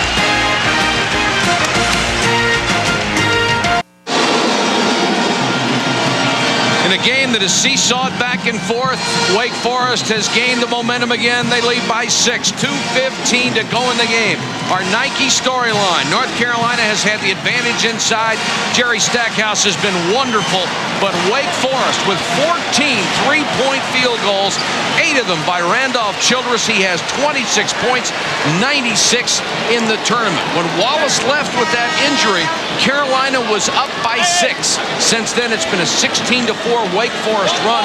In a game that is seesawed back and forth, Wake Forest has gained the momentum again. They lead by 6, 2:15 to go in the game. Our Nike storyline, North Carolina has had the advantage inside. Jerry Stackhouse has been wonderful, but Wake Forest with 14 three-point field goals, 8 of them by Randolph Childress. He has 26 points, 96 in the tournament. When Wallace left with that injury, Carolina was up by 6. Since then, it's been a 16-4 Wake Forest run,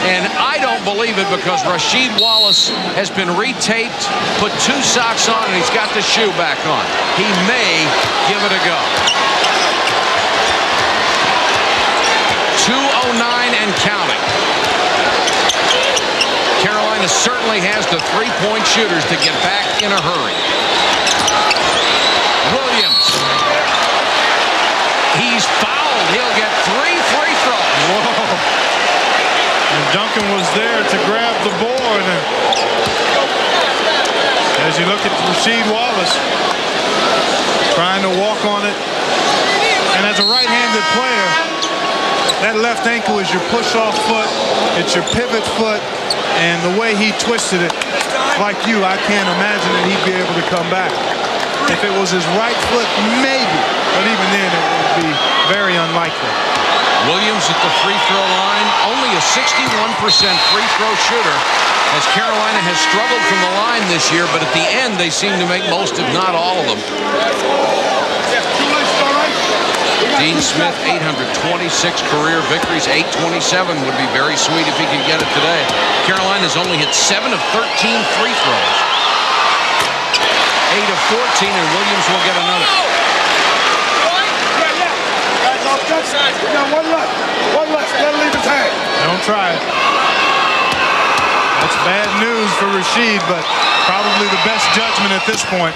and I don't believe it because Rasheed Wallace has been retaped, put 2 socks on, and he's got the shoe back on. He may give it a go. 2:09 and counting. Carolina certainly has the 3-point shooters to get back in a hurry. Williams. He's fouled. He'll get 3 free throws. Whoa. And Duncan was there to grab the board. And as you look at Rasheed Wallace, trying to walk on it. And as a right-handed player, that left ankle is your push-off foot. It's your pivot foot. And the way he twisted it, like you, I can't imagine that he'd be able to come back. If it was his right foot, maybe. But even then, it would be very unlikely. Williams at the free throw line, only a 61% free throw shooter, as Carolina has struggled from the line this year, but at the end they seem to make most, if not all of them. Dean Smith, 826 career victories, 827 would be very sweet if he could get it today. Carolina's only hit 7 of 13 free throws. 8 of 14, and Williams will get another. One left. Let him leave his hand. Don't try it. That's bad news for Rasheed, but probably the best judgment at this point.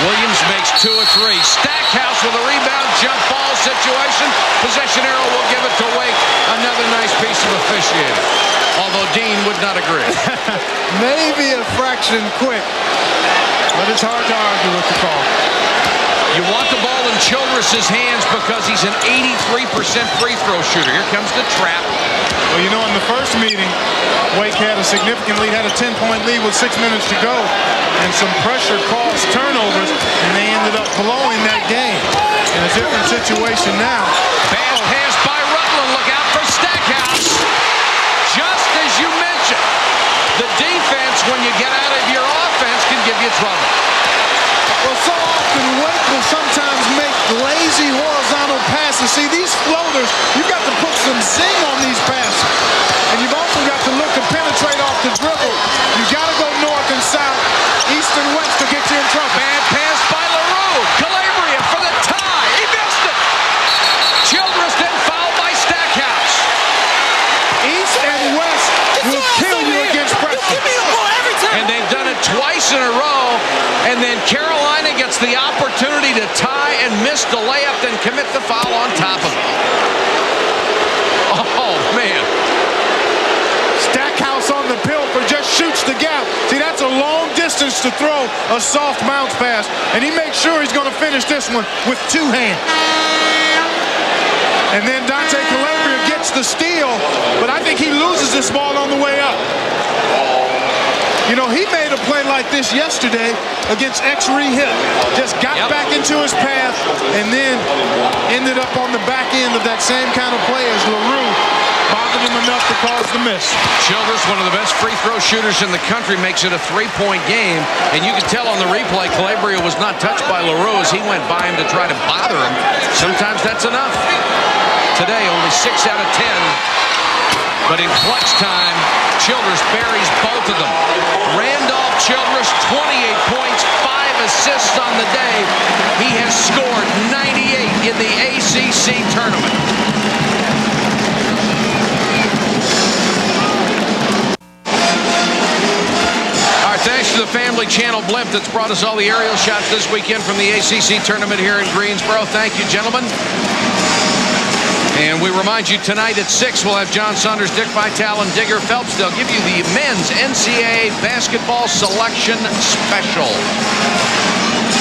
Williams makes 2 of 3. Stackhouse with a rebound, jump ball situation. Possession arrow will give it to Wake. Another nice piece of officiating. Although Dean would not agree. Maybe a fraction quick, but it's hard to argue with the call. You want the ball in Childress's hands because he's an 83% free throw shooter. Here comes the trap. Well, you know, in the first meeting, Wake had a significant lead, had a 10-point lead with 6 minutes to go, and some pressure caused turnovers, and they ended up blowing that game. In a different situation now. Bad pass by Rutland. Look out for Stackhouse. Just as you mentioned, the defense, when you get out of your offense, can give you trouble. Well, so often Wake will sometimes make lazy horizontal passes. See, these floaters, you've got to put some zing on these passes. And you've also got to look to penetrate off the dribble. You've got to go north and south, east and west to get you in trouble. Bad pass by LaRue. Calabria for the tie. He missed it. Childress then fouled by Stackhouse. East and west will kill you against pressure. And they've done it twice in a row. And then Carolina gets the opportunity to tie and miss the layup, then commit the foul on top of it. Oh, man. Stackhouse on the pilfer just shoots the gap. See, that's a long distance to throw a soft bounce pass. And he makes sure he's going to finish this one with two hands. And then Dante Calabria gets the steal, but I think he loses this ball on the way up. You know, he made a play like this yesterday against X-Ree Hill. Just got back into his path and then ended up on the back end of that same kind of play as LaRue bothered him enough to cause the miss. Childress, one of the best free throw shooters in the country, makes it a three-point game. And you can tell on the replay, Calabria was not touched by LaRue as he went by him to try to bother him. Sometimes that's enough. Today, only 6 out of 10. But in clutch time, Childress buries both of them. Randolph Childress, 28 points, 5 assists on the day. He has scored 98 in the ACC tournament. All right, thanks to the Family Channel blimp that's brought us all the aerial shots this weekend from the ACC tournament here in Greensboro. Thank you, gentlemen. And we remind you, tonight at 6, we'll have John Saunders, Dick Vitale, and Digger Phelps. They'll give you the men's NCAA basketball selection special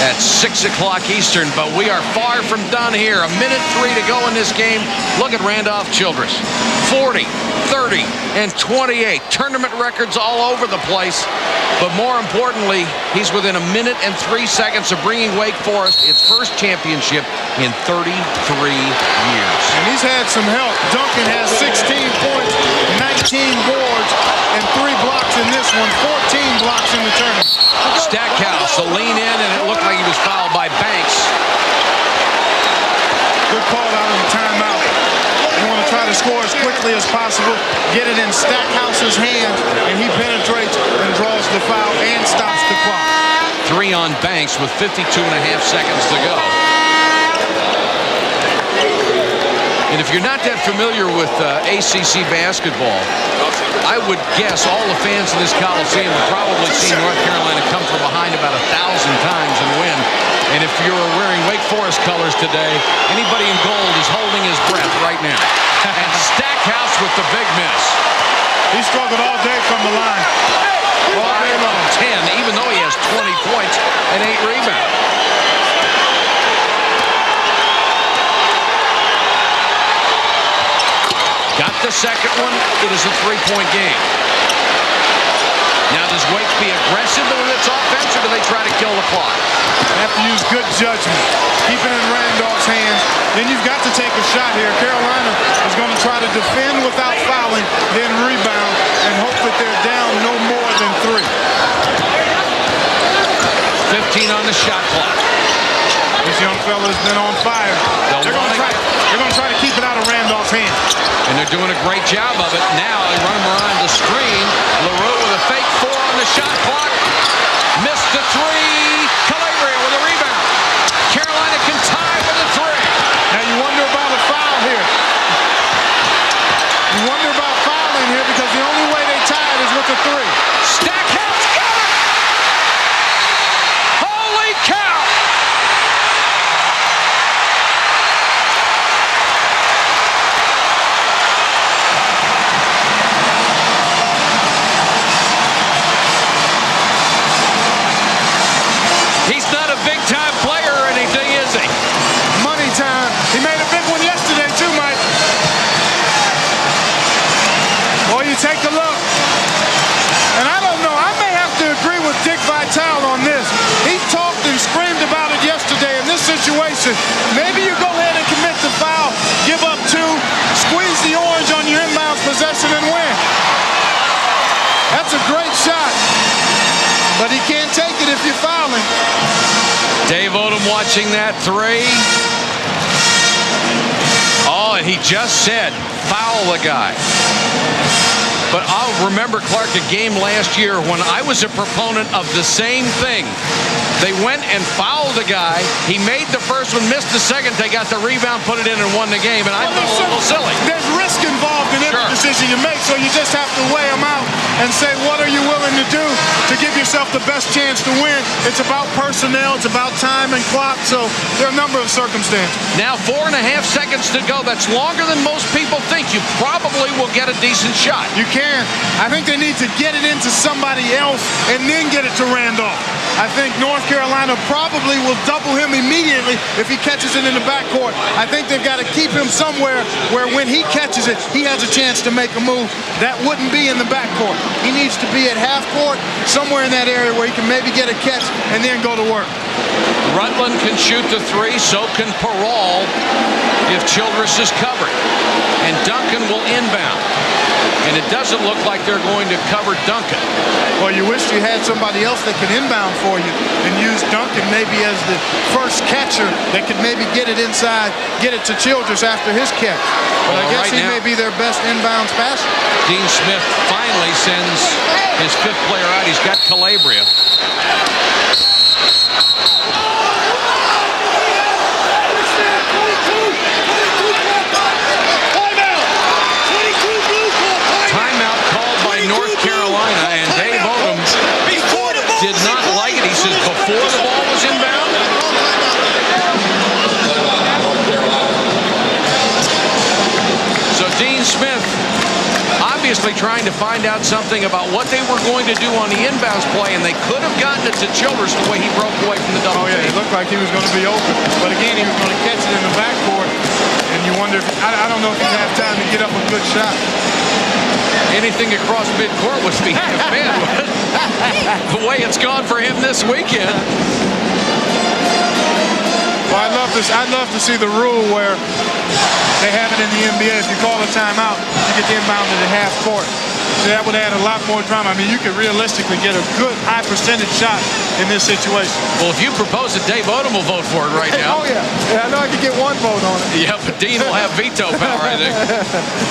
at 6 o'clock Eastern. But we are far from done here. 1:03 to go in this game. Look at Randolph Childress. 40, 30, and 28. Tournament records all over the place. But more importantly, he's within 1 minute and 3 seconds of bringing Wake Forest its first championship in 33 years. And he's had some help. Duncan has 16 points, 19 boards, and 3 blocks in this one, 14 blocks in the tournament. Stackhouse, a lean in, and it looked like he was fouled by Banks. Good call out of the timeout. You want to try to score as quickly as possible, get it in Stackhouse's hands, and he penetrates and draws the foul and stops the clock. 3 on Banks with 52.5 seconds to go. And if you're not that familiar with ACC basketball, I would guess all the fans in this Coliseum have probably seen North Carolina come from behind about 1,000 times and win. And if you're wearing Wake Forest colors today, anybody in gold is holding his breath right now. And Stackhouse with the big miss. He struggled all day from the line. All day long. 10, even though he has 20 points and 8 rebounds. Got the second one. It is a 3-point game. Now, does Wake be aggressive with its offense, or do they try to kill the clock? Have to use good judgment. Keep it in Randolph's hands. Then you've got to take a shot here. Carolina is going to try to defend without fouling, then rebound, and hope that they're down no more than 3. 15 on the shot clock. This young fella's been on fire. They're going to try to keep it out of Randolph's hands. And they're doing a great job of it. Now they run him around the screen. LaRue with a fake 4 on the shot clock. Missed the 3. Calabria with a rebound. Carolina can tie with a 3. Now you wonder about a foul here. You wonder about fouling here because the only way they tie it is with a 3. Stackhouse got it! Holy cow! situation. Maybe you go ahead and commit the foul, give up 2, squeeze the orange on your inbounds possession and win. That's a great shot, but he can't take it if you're fouling. Dave Odom watching that 3. Oh, and he just said, foul the guy. But I'll remember, Clark, a game last year when I was a proponent of the same thing. They went and fouled the guy. He made the first one, missed the second. They got the rebound, put it in, and won the game. And I thought it was a little silly. There's risk involved in every decision you make, so you just have to weigh them out and say, what are you willing to do to give yourself the best chance to win? It's about personnel. It's about time and clock. So there are a number of circumstances. Now 4.5 seconds to go. That's longer than most people think. You probably will get a decent shot. You can. I think they need to get it into somebody else and then get it to Randolph. I think North Carolina probably will double him immediately if he catches it in the backcourt. I think they've got to keep him somewhere where when he catches it, he has a chance to make a move. That wouldn't be in the backcourt. He needs to be at half court, somewhere in that area where he can maybe get a catch and then go to work. Rutland can shoot the 3, so can Parole if Childress is covered. And Duncan will inbound. And it doesn't look like they're going to cover Duncan. Well, you wish you had somebody else that could inbound for you and use Duncan maybe as the first catcher that could maybe get it inside, get it to Childress after his catch. But I guess he may be their best inbounds passer. Dean Smith finally sends his 5th player out. He's got Calabria. North Carolina, and Dave Odom did not like it. He says before the ball was inbound. So Dean Smith obviously trying to find out something about what they were going to do on the inbounds play, and they could have gotten it to Childress the way he broke away from the double. Oh yeah, it looked like he was going to be open, but again, he was going to catch it in the backcourt, and you wonder if I don't know if he'd have time to get up a good shot. Anything across midcourt would be man, the way it's gone for him this weekend. Well, I'd love to see the rule where they have it in the NBA. If you call a timeout, you get inbounded at half court. So that would add a lot more drama. I mean, you could realistically get a good high percentage shot in this situation. Well, if you propose it, Dave Odom will vote for it right now. Oh, yeah. I know I could get one vote on it. Yeah, but Dean will have veto power, I think.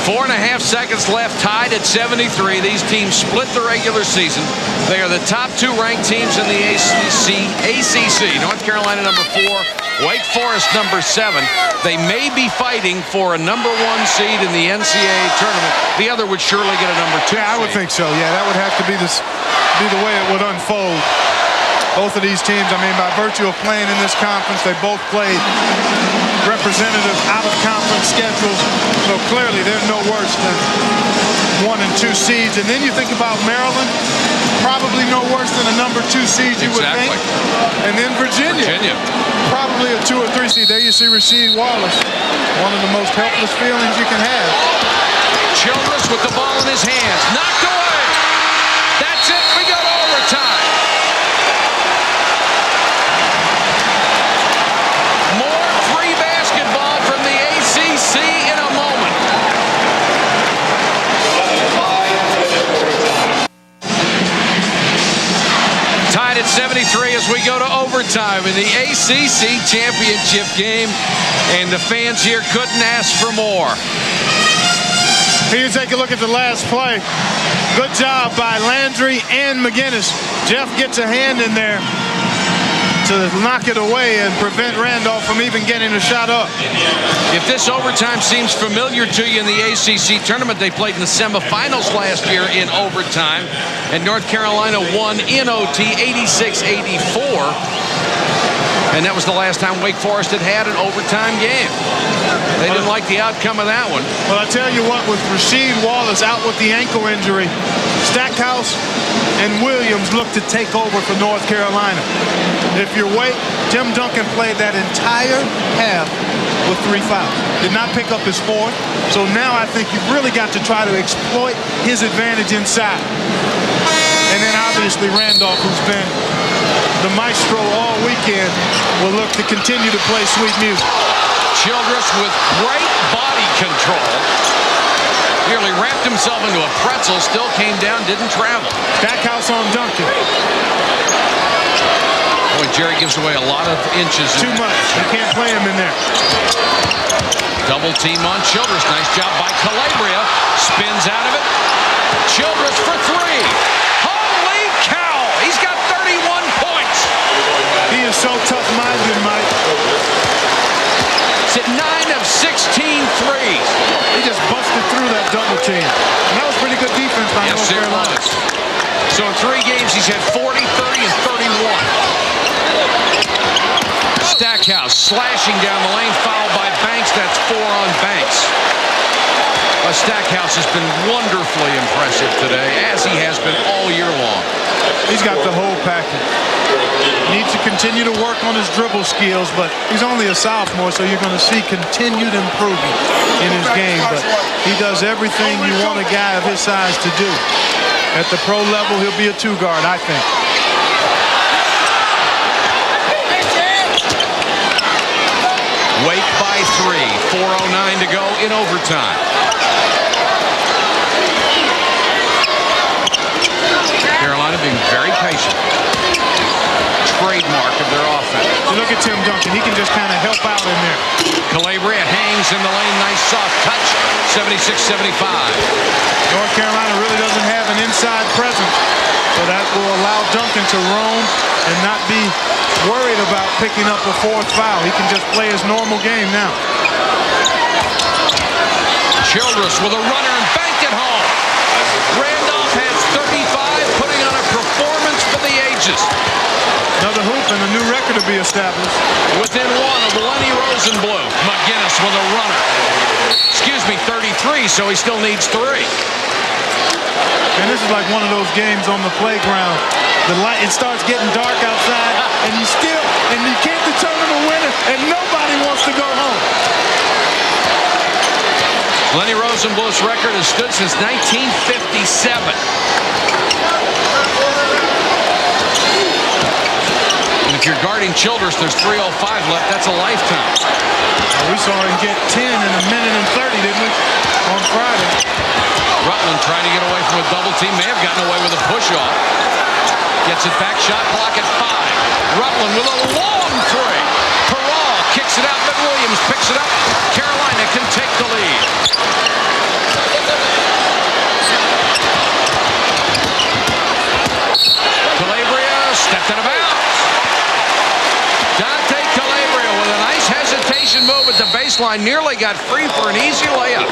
4.5 seconds left, tied at 73. These teams split the regular season. They are the top 2 ranked teams in the ACC. North Carolina number 4, Wake Forest number 7. They may be fighting for a number 1 seed in the NCAA tournament. The other would surely get a number 2 Yeah, I would think so. Yeah, that would have to be the way it would unfold. Both of these teams, I mean, by virtue of playing in this conference, they both played representative out-of-conference schedules. So clearly, they're no worse than 1 and 2 seeds. And then you think about Maryland, probably no worse than a number 2 seed, you would think. And then Virginia, probably a 2 or 3 seed. There you see Rasheed Wallace, one of the most helpless feelings you can have. Childress with the ball in his hands, knocked away. That's it. We go to overtime. More free basketball from the ACC in a moment. Tied at 73 as we go to overtime in the ACC Championship game, and the fans here couldn't ask for more. Here you take a look at the last play. Good job by Landry and McGinnis. Jeff gets a hand in there to knock it away and prevent Randolph from even getting a shot up. If this overtime seems familiar to you in the ACC tournament, they played in the semifinals last year in overtime, and North Carolina won in OT 86-84. And that was the last time Wake Forest had an overtime game. They didn't like the outcome of that one. Well, I tell you what, with Rasheed Wallace out with the ankle injury, Stackhouse and Williams look to take over for North Carolina. If you're Wake, Tim Duncan played that entire half with 3 fouls. Did not pick up his 4th. So now I think you've really got to try to exploit his advantage inside. And then obviously Randolph, who's been the maestro all weekend, will look to continue to play sweet music. Childress with great body control. Nearly wrapped himself into a pretzel, still came down, didn't travel. Stackhouse on Duncan. Boy, Jerry gives away a lot of inches. Too much. You can't play him in there. Double team on Childress. Nice job by Calabria. Spins out of it. Childress for three. Holy cow! He's got 31 points. He is so tough-minded, Mike. It's at 9 of 16 threes. He just busted through that double team. And that was pretty good defense by North Carolina. So in 3 games, he's had 40, 30, and 31. Stackhouse slashing down the lane, fouled by Banks. That's 4 on Banks. Stackhouse has been wonderfully impressive today, as he has been all year long. He's got the whole package. Needs to continue to work on his dribble skills, but he's only a sophomore, so you're going to see continued improvement in his game. But he does everything you want a guy of his size to do. At the pro level, he'll be a 2-guard, I think. Wake by 3. 4:09 to go in overtime. Carolina being very patient. Trademark of their offense. You look at Tim Duncan. He can just kind of help out in there. Calabria hangs in the lane. Nice soft touch. 76-75. North Carolina really doesn't have an inside presence, so that will allow Duncan to roam and not be worried about picking up a 4th foul. He can just play his normal game now. Childress with a runner and banked it home. Randolph has 35, putting on a performance for the ages. Another hoop and a new record to be established. Within 1 of Lenny Rosenblum. McGinnis with a runner. Excuse me, 33, so he still needs 3. And this is like one of those games on the playground. The light, it starts getting dark outside, and you can't determine a winner, and nobody wants to go home. Lenny Rosenblum's record has stood since 1957. And if you're guarding Childress, there's 3:05 left. That's a lifetime. We saw him get 10 in a minute and 30, didn't we, on Friday? Rutland trying to get away from a double team. May have gotten away with a push-off. Gets it back. Shot clock at 5. Rutland with a long 3. Peral kicks it out, but Williams picks it up. Carolina can take the lead. Calabria stepped out of bounds. Dante Calabria with a nice hesitation move at the baseline. Nearly got free for an easy layup.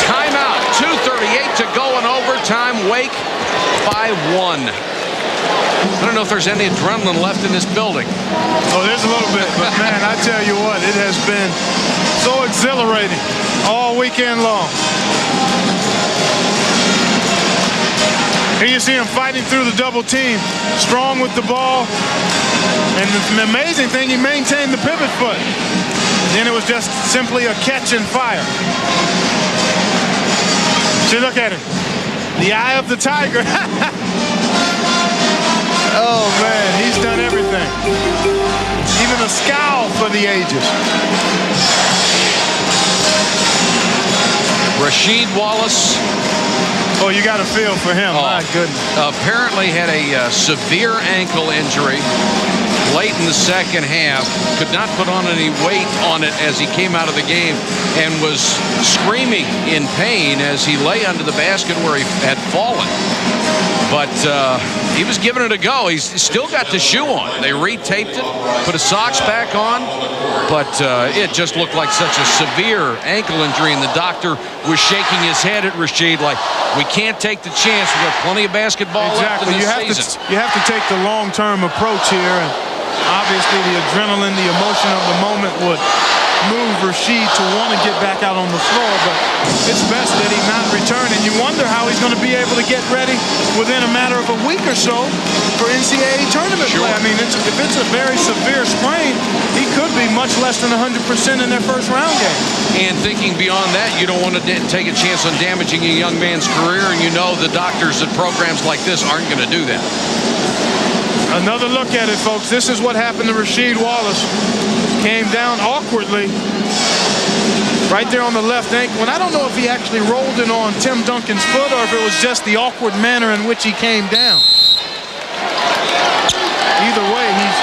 Timeout. 2:38 to go in overtime. Wake by 1. I don't know if there's any adrenaline left in this building. Oh, there's a little bit, but man, I tell you what, it has been so exhilarating all weekend long. Here you see him fighting through the double team, strong with the ball, and the amazing thing, he maintained the pivot foot. Then it was just simply a catch and fire. See, look at him. The eye of the tiger. Oh, man, he's done everything. Even a scowl for the ages. Rasheed Wallace. Oh, you got a feel for him. My goodness. Apparently had a severe ankle injury late in the second half. Could not put on any weight on it as he came out of the game and was screaming in pain as he lay under the basket where he had fallen. But he was giving it a go. He's still got the shoe on. They retaped it, put his socks back on, but it just looked like such a severe ankle injury, and the doctor was shaking his head at Rasheed like, we can't take the chance. We've got plenty of basketball left in the season. You have to take the long-term approach here, and obviously the adrenaline, the emotion of the moment would move Rasheed to want to get back out on the floor, but it's best that he not return, and you wonder how he's going to be able to get ready within a matter of a week or so for NCAA tournament play. I mean, if it's a very severe sprain, he could be much less than 100% in their first round game. And thinking beyond that, you don't want to take a chance on damaging a young man's career, and you know the doctors at programs like this aren't going to do that. Another look at it, folks. This is what happened to Rasheed Wallace. Came down awkwardly right there on the left ankle. And I don't know if he actually rolled it on Tim Duncan's foot or if it was just the awkward manner in which he came down. Either way, he's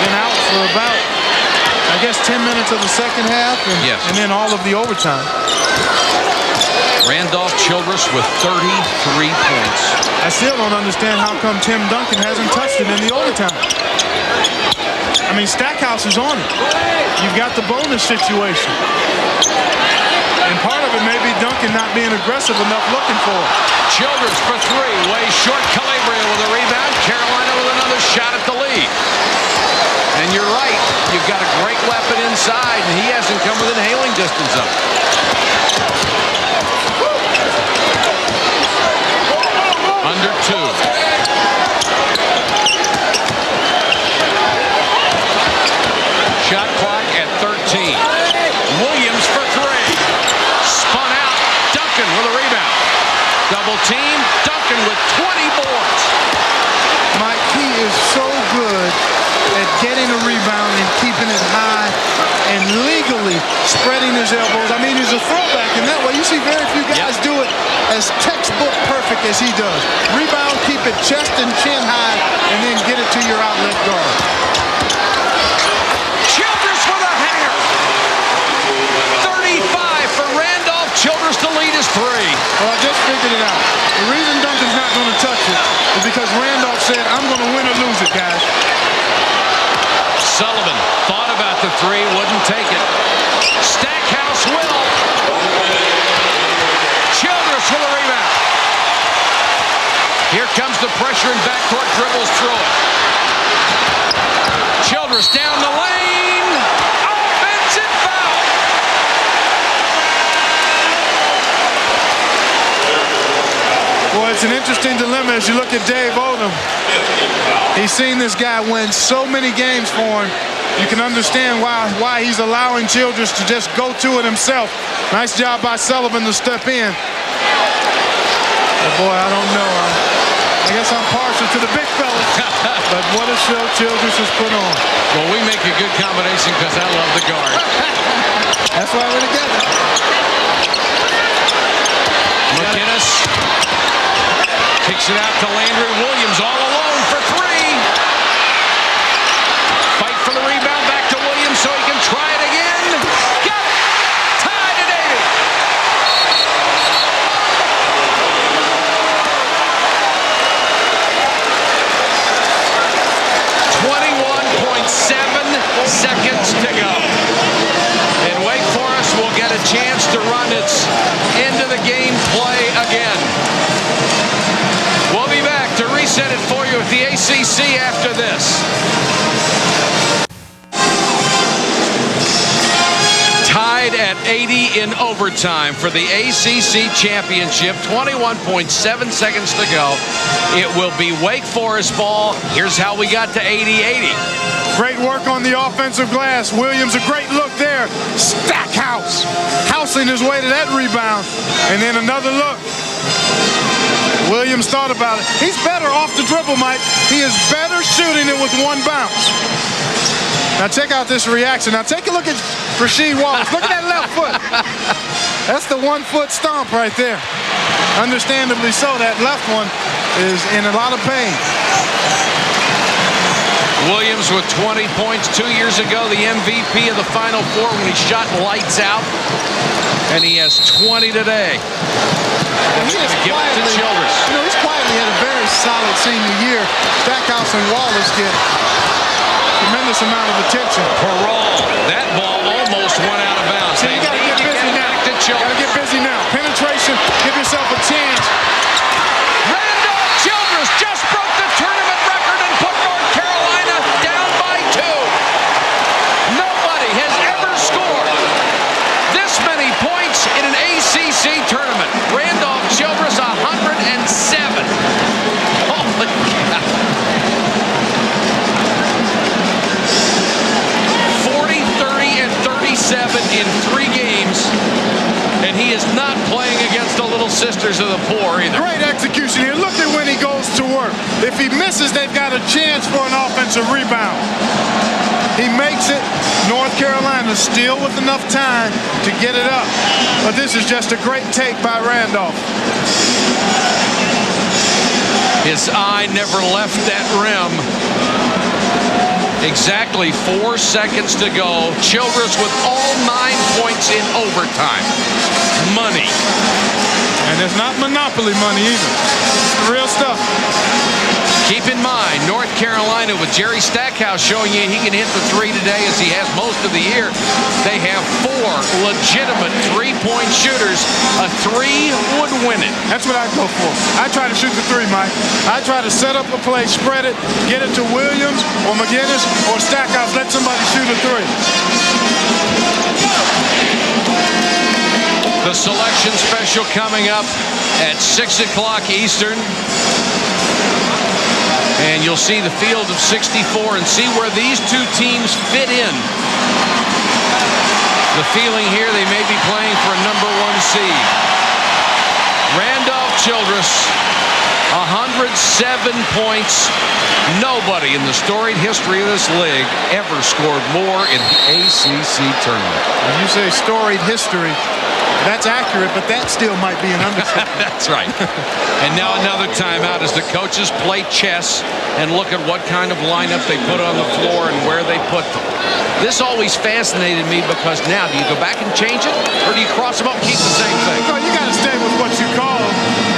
been out for about, I guess, 10 minutes of the second half and then all of the overtime. Randolph Childress with 33 points. I still don't understand how come Tim Duncan hasn't touched it in the overtime. I mean, Stackhouse is on it. You've got the bonus situation. And part of it may be Duncan not being aggressive enough looking for it. Childress for three. Way short. Calabria with a rebound. Carolina with another shot at the lead. And you're right. You've got a great weapon inside, and he hasn't come within hailing distance of it. Under two. Shot clock at 13. Williams for three. Spun out. Duncan with a rebound. Double team. Duncan with 20 boards. Mike, he is so good at getting a rebound and keeping it high and legally spreading his elbows. I mean, he's a throwback in that way. You see very few guys do it as textbook perfect as he does. Rebound, keep it chest and chin high, and then get it to your outlet guard. Childress with a hanger. 35 for Randolph. Childress to lead is three. Well, I just figured it out. The reason Duncan's not going to touch it is because Randolph said, I'm going to win or lose it, guys. Sullivan thought about the three, wouldn't take it. Stackhouse will. Childress with a rebound. Here comes the pressure and backcourt dribbles through it. Childress down the lane. Offensive foul. Boy, it's an interesting dilemma as you look at Dave Odom. He's seen this guy win so many games for him. You can understand why he's allowing Childress to just go to it himself. Nice job by Sullivan to step in. But boy, I don't know. I guess I'm partial to the big fella. But what a show Childress has put on. Well, we make a good combination because I love the guard. That's why we're together. McInnes kicks it out to Landry. Williams all alone for three. Fight for the rebound, back to Williams so he can try it again. Got it! Tied at 80. 21.7 seconds to go. And Wake Forest will get a chance to run its end of the game play again. We'll be back to reset it for you at the ACC after this. Tied at 80 in overtime for the ACC Championship. 21.7 seconds to go. It will be Wake Forest ball. Here's how we got to 80-80. Great work on the offensive glass. Williams, a great look there. Stackhouse housing his way to that rebound. And then another look. Williams thought about it. He's better off the dribble, Mike. He is better shooting it with one bounce. Now check out this reaction. Now take a look at Rasheed Wallace. Look at that left foot. That's the 1 foot stomp right there. Understandably so, that left one is in a lot of pain. Williams with 20 points 2 years ago, the MVP of the Final Four when he shot lights out. And he has 20 today. And he is give it to Childress. You know, he's quietly had a very solid senior year. Stackhouse and Wallace get tremendous amount of attention. Parole. That ball almost went out of bounds. So you got to get busy now. You got to get busy now. Penetration. Give yourself a chance. Randolph Childress just broke the tournament record and put North Carolina down by 2. Nobody has ever scored this many points in an ACC tournament. Randolph Childress 107. Holy cow. 40, 30, and 37 in 3 games. And he is not playing against the Little Sisters of the Poor either. Great execution here. Look at when he goes to work. serve. If he misses, they've got a chance for an offensive rebound. He makes it. North Carolina still with enough time to get it up. But this is just a great take by Randolph. His eye never left that rim. Exactly 4 seconds to go. Childress with all 9 points in overtime. Money. And it's not monopoly money either. It's real stuff. Keep in mind, North Carolina with Jerry Stackhouse showing you he can hit the three today as he has most of the year. They have 4 legitimate three-point shooters. A 3 would win it. That's what I go for. I try to shoot the 3, Mike. I try to set up a play, spread it, get it to Williams or McGinnis or Stackhouse. Let somebody shoot a 3. The selection special coming up at 6 o'clock Eastern. And you'll see the field of 64 and see where these two teams fit in. The feeling here they may be playing for a #1 seed. Randolph Childress, 107 points. Nobody in the storied history of this league ever scored more in the ACC tournament. When you say storied history, that's accurate, but that still might be an understatement. That's right. And now another timeout as the coaches play chess and look at what kind of lineup they put on the floor and where they put them. This always fascinated me because now, do you go back and change it, or do you cross them up and keep the same thing? No, you got to stay with what you call,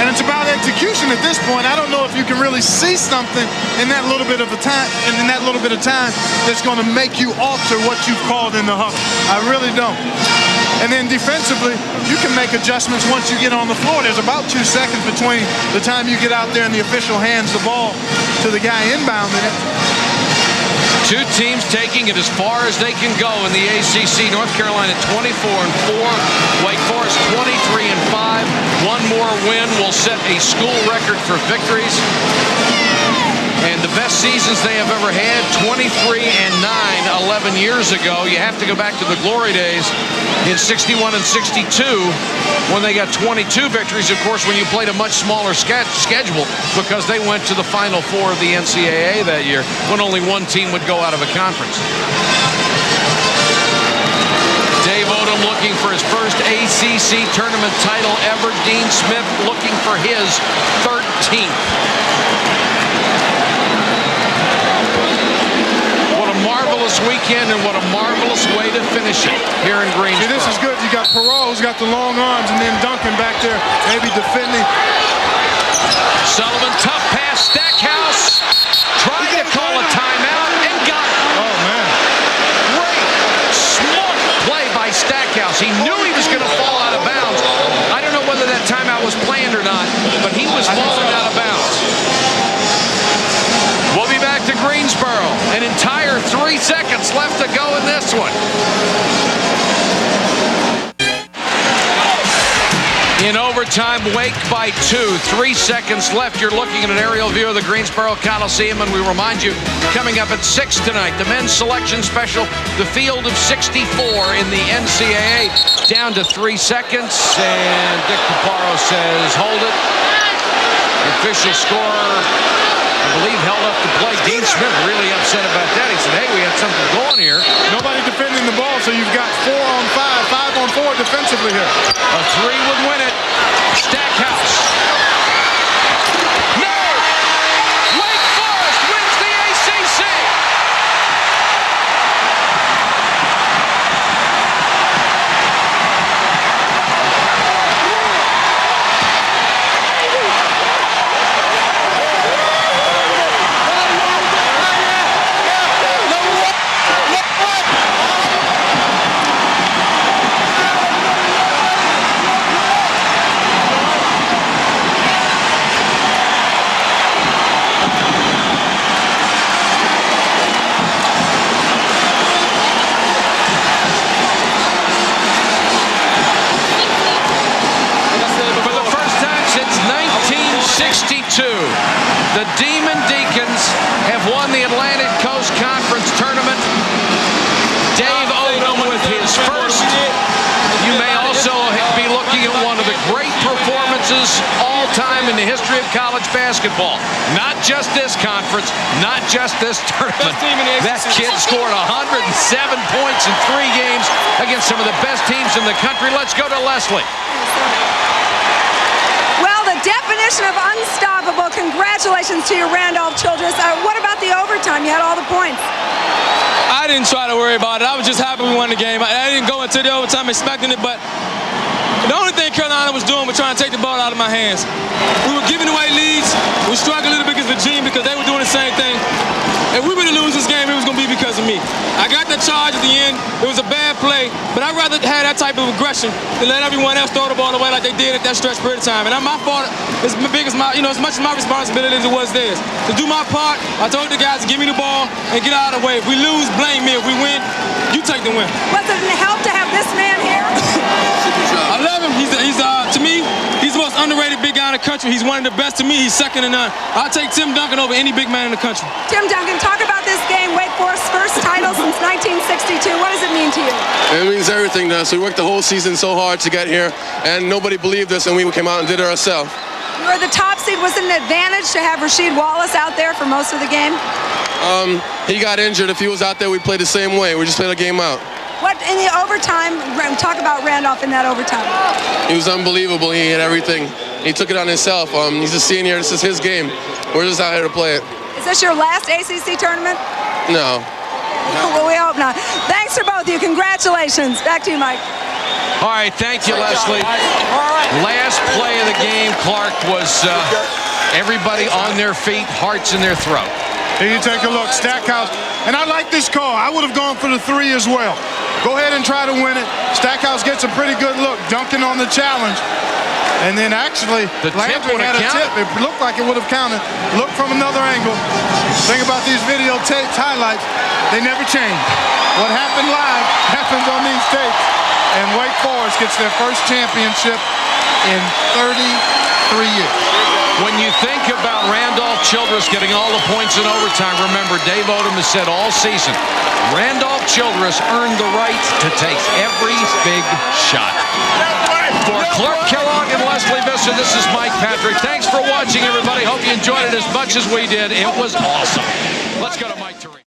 and it's about execution at this point. I don't know if you can really see something in that little bit of a time, and in that little bit of time that's going to make you alter what you've called in the huddle. I really don't. And then defensively, you can make adjustments once you get on the floor. There's about 2 seconds between the time you get out there and the official hands the ball to the guy inbounding it. Two teams taking it as far as they can go in the ACC. North Carolina 24-4, Wake Forest 23-5. One more win will set a school record for victories. And the best seasons they have ever had, 23-9, 11 years ago. You have to go back to the glory days in 61 and 62 when they got 22 victories, of course, when you played a much smaller schedule because they went to the Final Four of the NCAA that year when only one team would go out of a conference. Dave Odom looking for his first ACC tournament title ever. Dean Smith looking for his 13th. Marvelous weekend and what a marvelous way to finish it here in Greensboro. See, this is good. You got Perot, who's got the long arms, and then Duncan back there, maybe defending. Sullivan, tough pass, Stackhouse, tried to call a timeout and got it. Oh, man. Great, smart play by Stackhouse. He knew he was going to fall out of bounds. I don't know whether that timeout was planned or not, but he was falling out of bounds. We'll be back to Greensboro. An entire 3 seconds left to go in this one. In overtime, Wake by 2. 3 seconds left. You're looking at an aerial view of the Greensboro Coliseum, and we remind you, coming up at 6 tonight, the men's selection special, the field of 64 in the NCAA. Down to 3 seconds, and Dick Paparo says, hold it. The official scorer, I believe, held up the play. Dean Smith really upset about that. He said, hey, we had something going here. Nobody defending the ball, so you've got 4 on 5, 5 on 4 defensively here. A 3 would win it. Stackhouse. No! Wake Forest wins the ACC! The Demon Deacons have won the Atlantic Coast Conference Tournament. Dave Odom with his first. You may also be looking at one of the great performances all time in the the history of college basketball. Not just this conference, not just this tournament. That kid scored 107 points in 3 games against some of the best teams in the country. Let's go to Leslie. Well, the definition of unstoppable. Congratulations to you, Randolph Childress. What about the overtime? You had all the points. I didn't try to worry about it. I was just happy we won the game. I didn't go into the overtime expecting it, but the only thing Carolina was doing was trying to take the ball out of my hands. We were giving away leads. We struggled a little bit against Virginia because they were doing the same thing. If we were to lose this game, it was going to be because of me. I got the charge at the end. It was a bad play, but I'd rather have that type of aggression than let everyone else throw the ball away like they did at that stretch period of time. And my fault is as much as my responsibility as it was theirs. To do my part, I told the guys to give me the ball and get out of the way. If we lose, blame me. If we win, you take the win. Was it a help to have this man here? I love him. He's to me, he's the most underrated big guy in the country. He's one of the best to me. He's second to none. I'll take Tim Duncan over any big man in the country. Tim Duncan, talk about this game. Wake Forest's first title since 1962. What does it mean to you? It means everything to us. We worked the whole season so hard to get here, and nobody believed us, and we came out and did it ourselves. You were the top seed. Was it an advantage to have Rasheed Wallace out there for most of the game? He got injured. If he was out there, we'd play the same way. We just played a game out. What in the overtime? Talk about Randolph in that overtime. He was unbelievable. He hit everything. He took it on himself. He's a senior. This is his game. We're just out here to play it. Is this your last ACC tournament? No. Well, we hope not. Thanks for both of you. Congratulations. Back to you, Mike. All right, thank you, Leslie. Last play of the game, Clark, was everybody on their feet, hearts in their throat. Here you take a look, Stackhouse. And I like this call. I would have gone for the 3 as well. Go ahead and try to win it. Stackhouse gets a pretty good look. Duncan on the challenge. And then actually, Landry had a tip. It looked like it would have counted. Look from another angle. Think about these video tapes, highlights. They never change. What happened live happens on these tapes. And Wake Forest gets their first championship in 33 years. When you think about Randolph Childress getting all the points in overtime, remember Dave Odom has said all season, Randolph Childress earned the right to take every big shot. For Clark Kellogg and Leslie Visser, this is Mike Patrick. Thanks for watching, everybody. Hope you enjoyed it as much as we did. It was awesome. Let's go to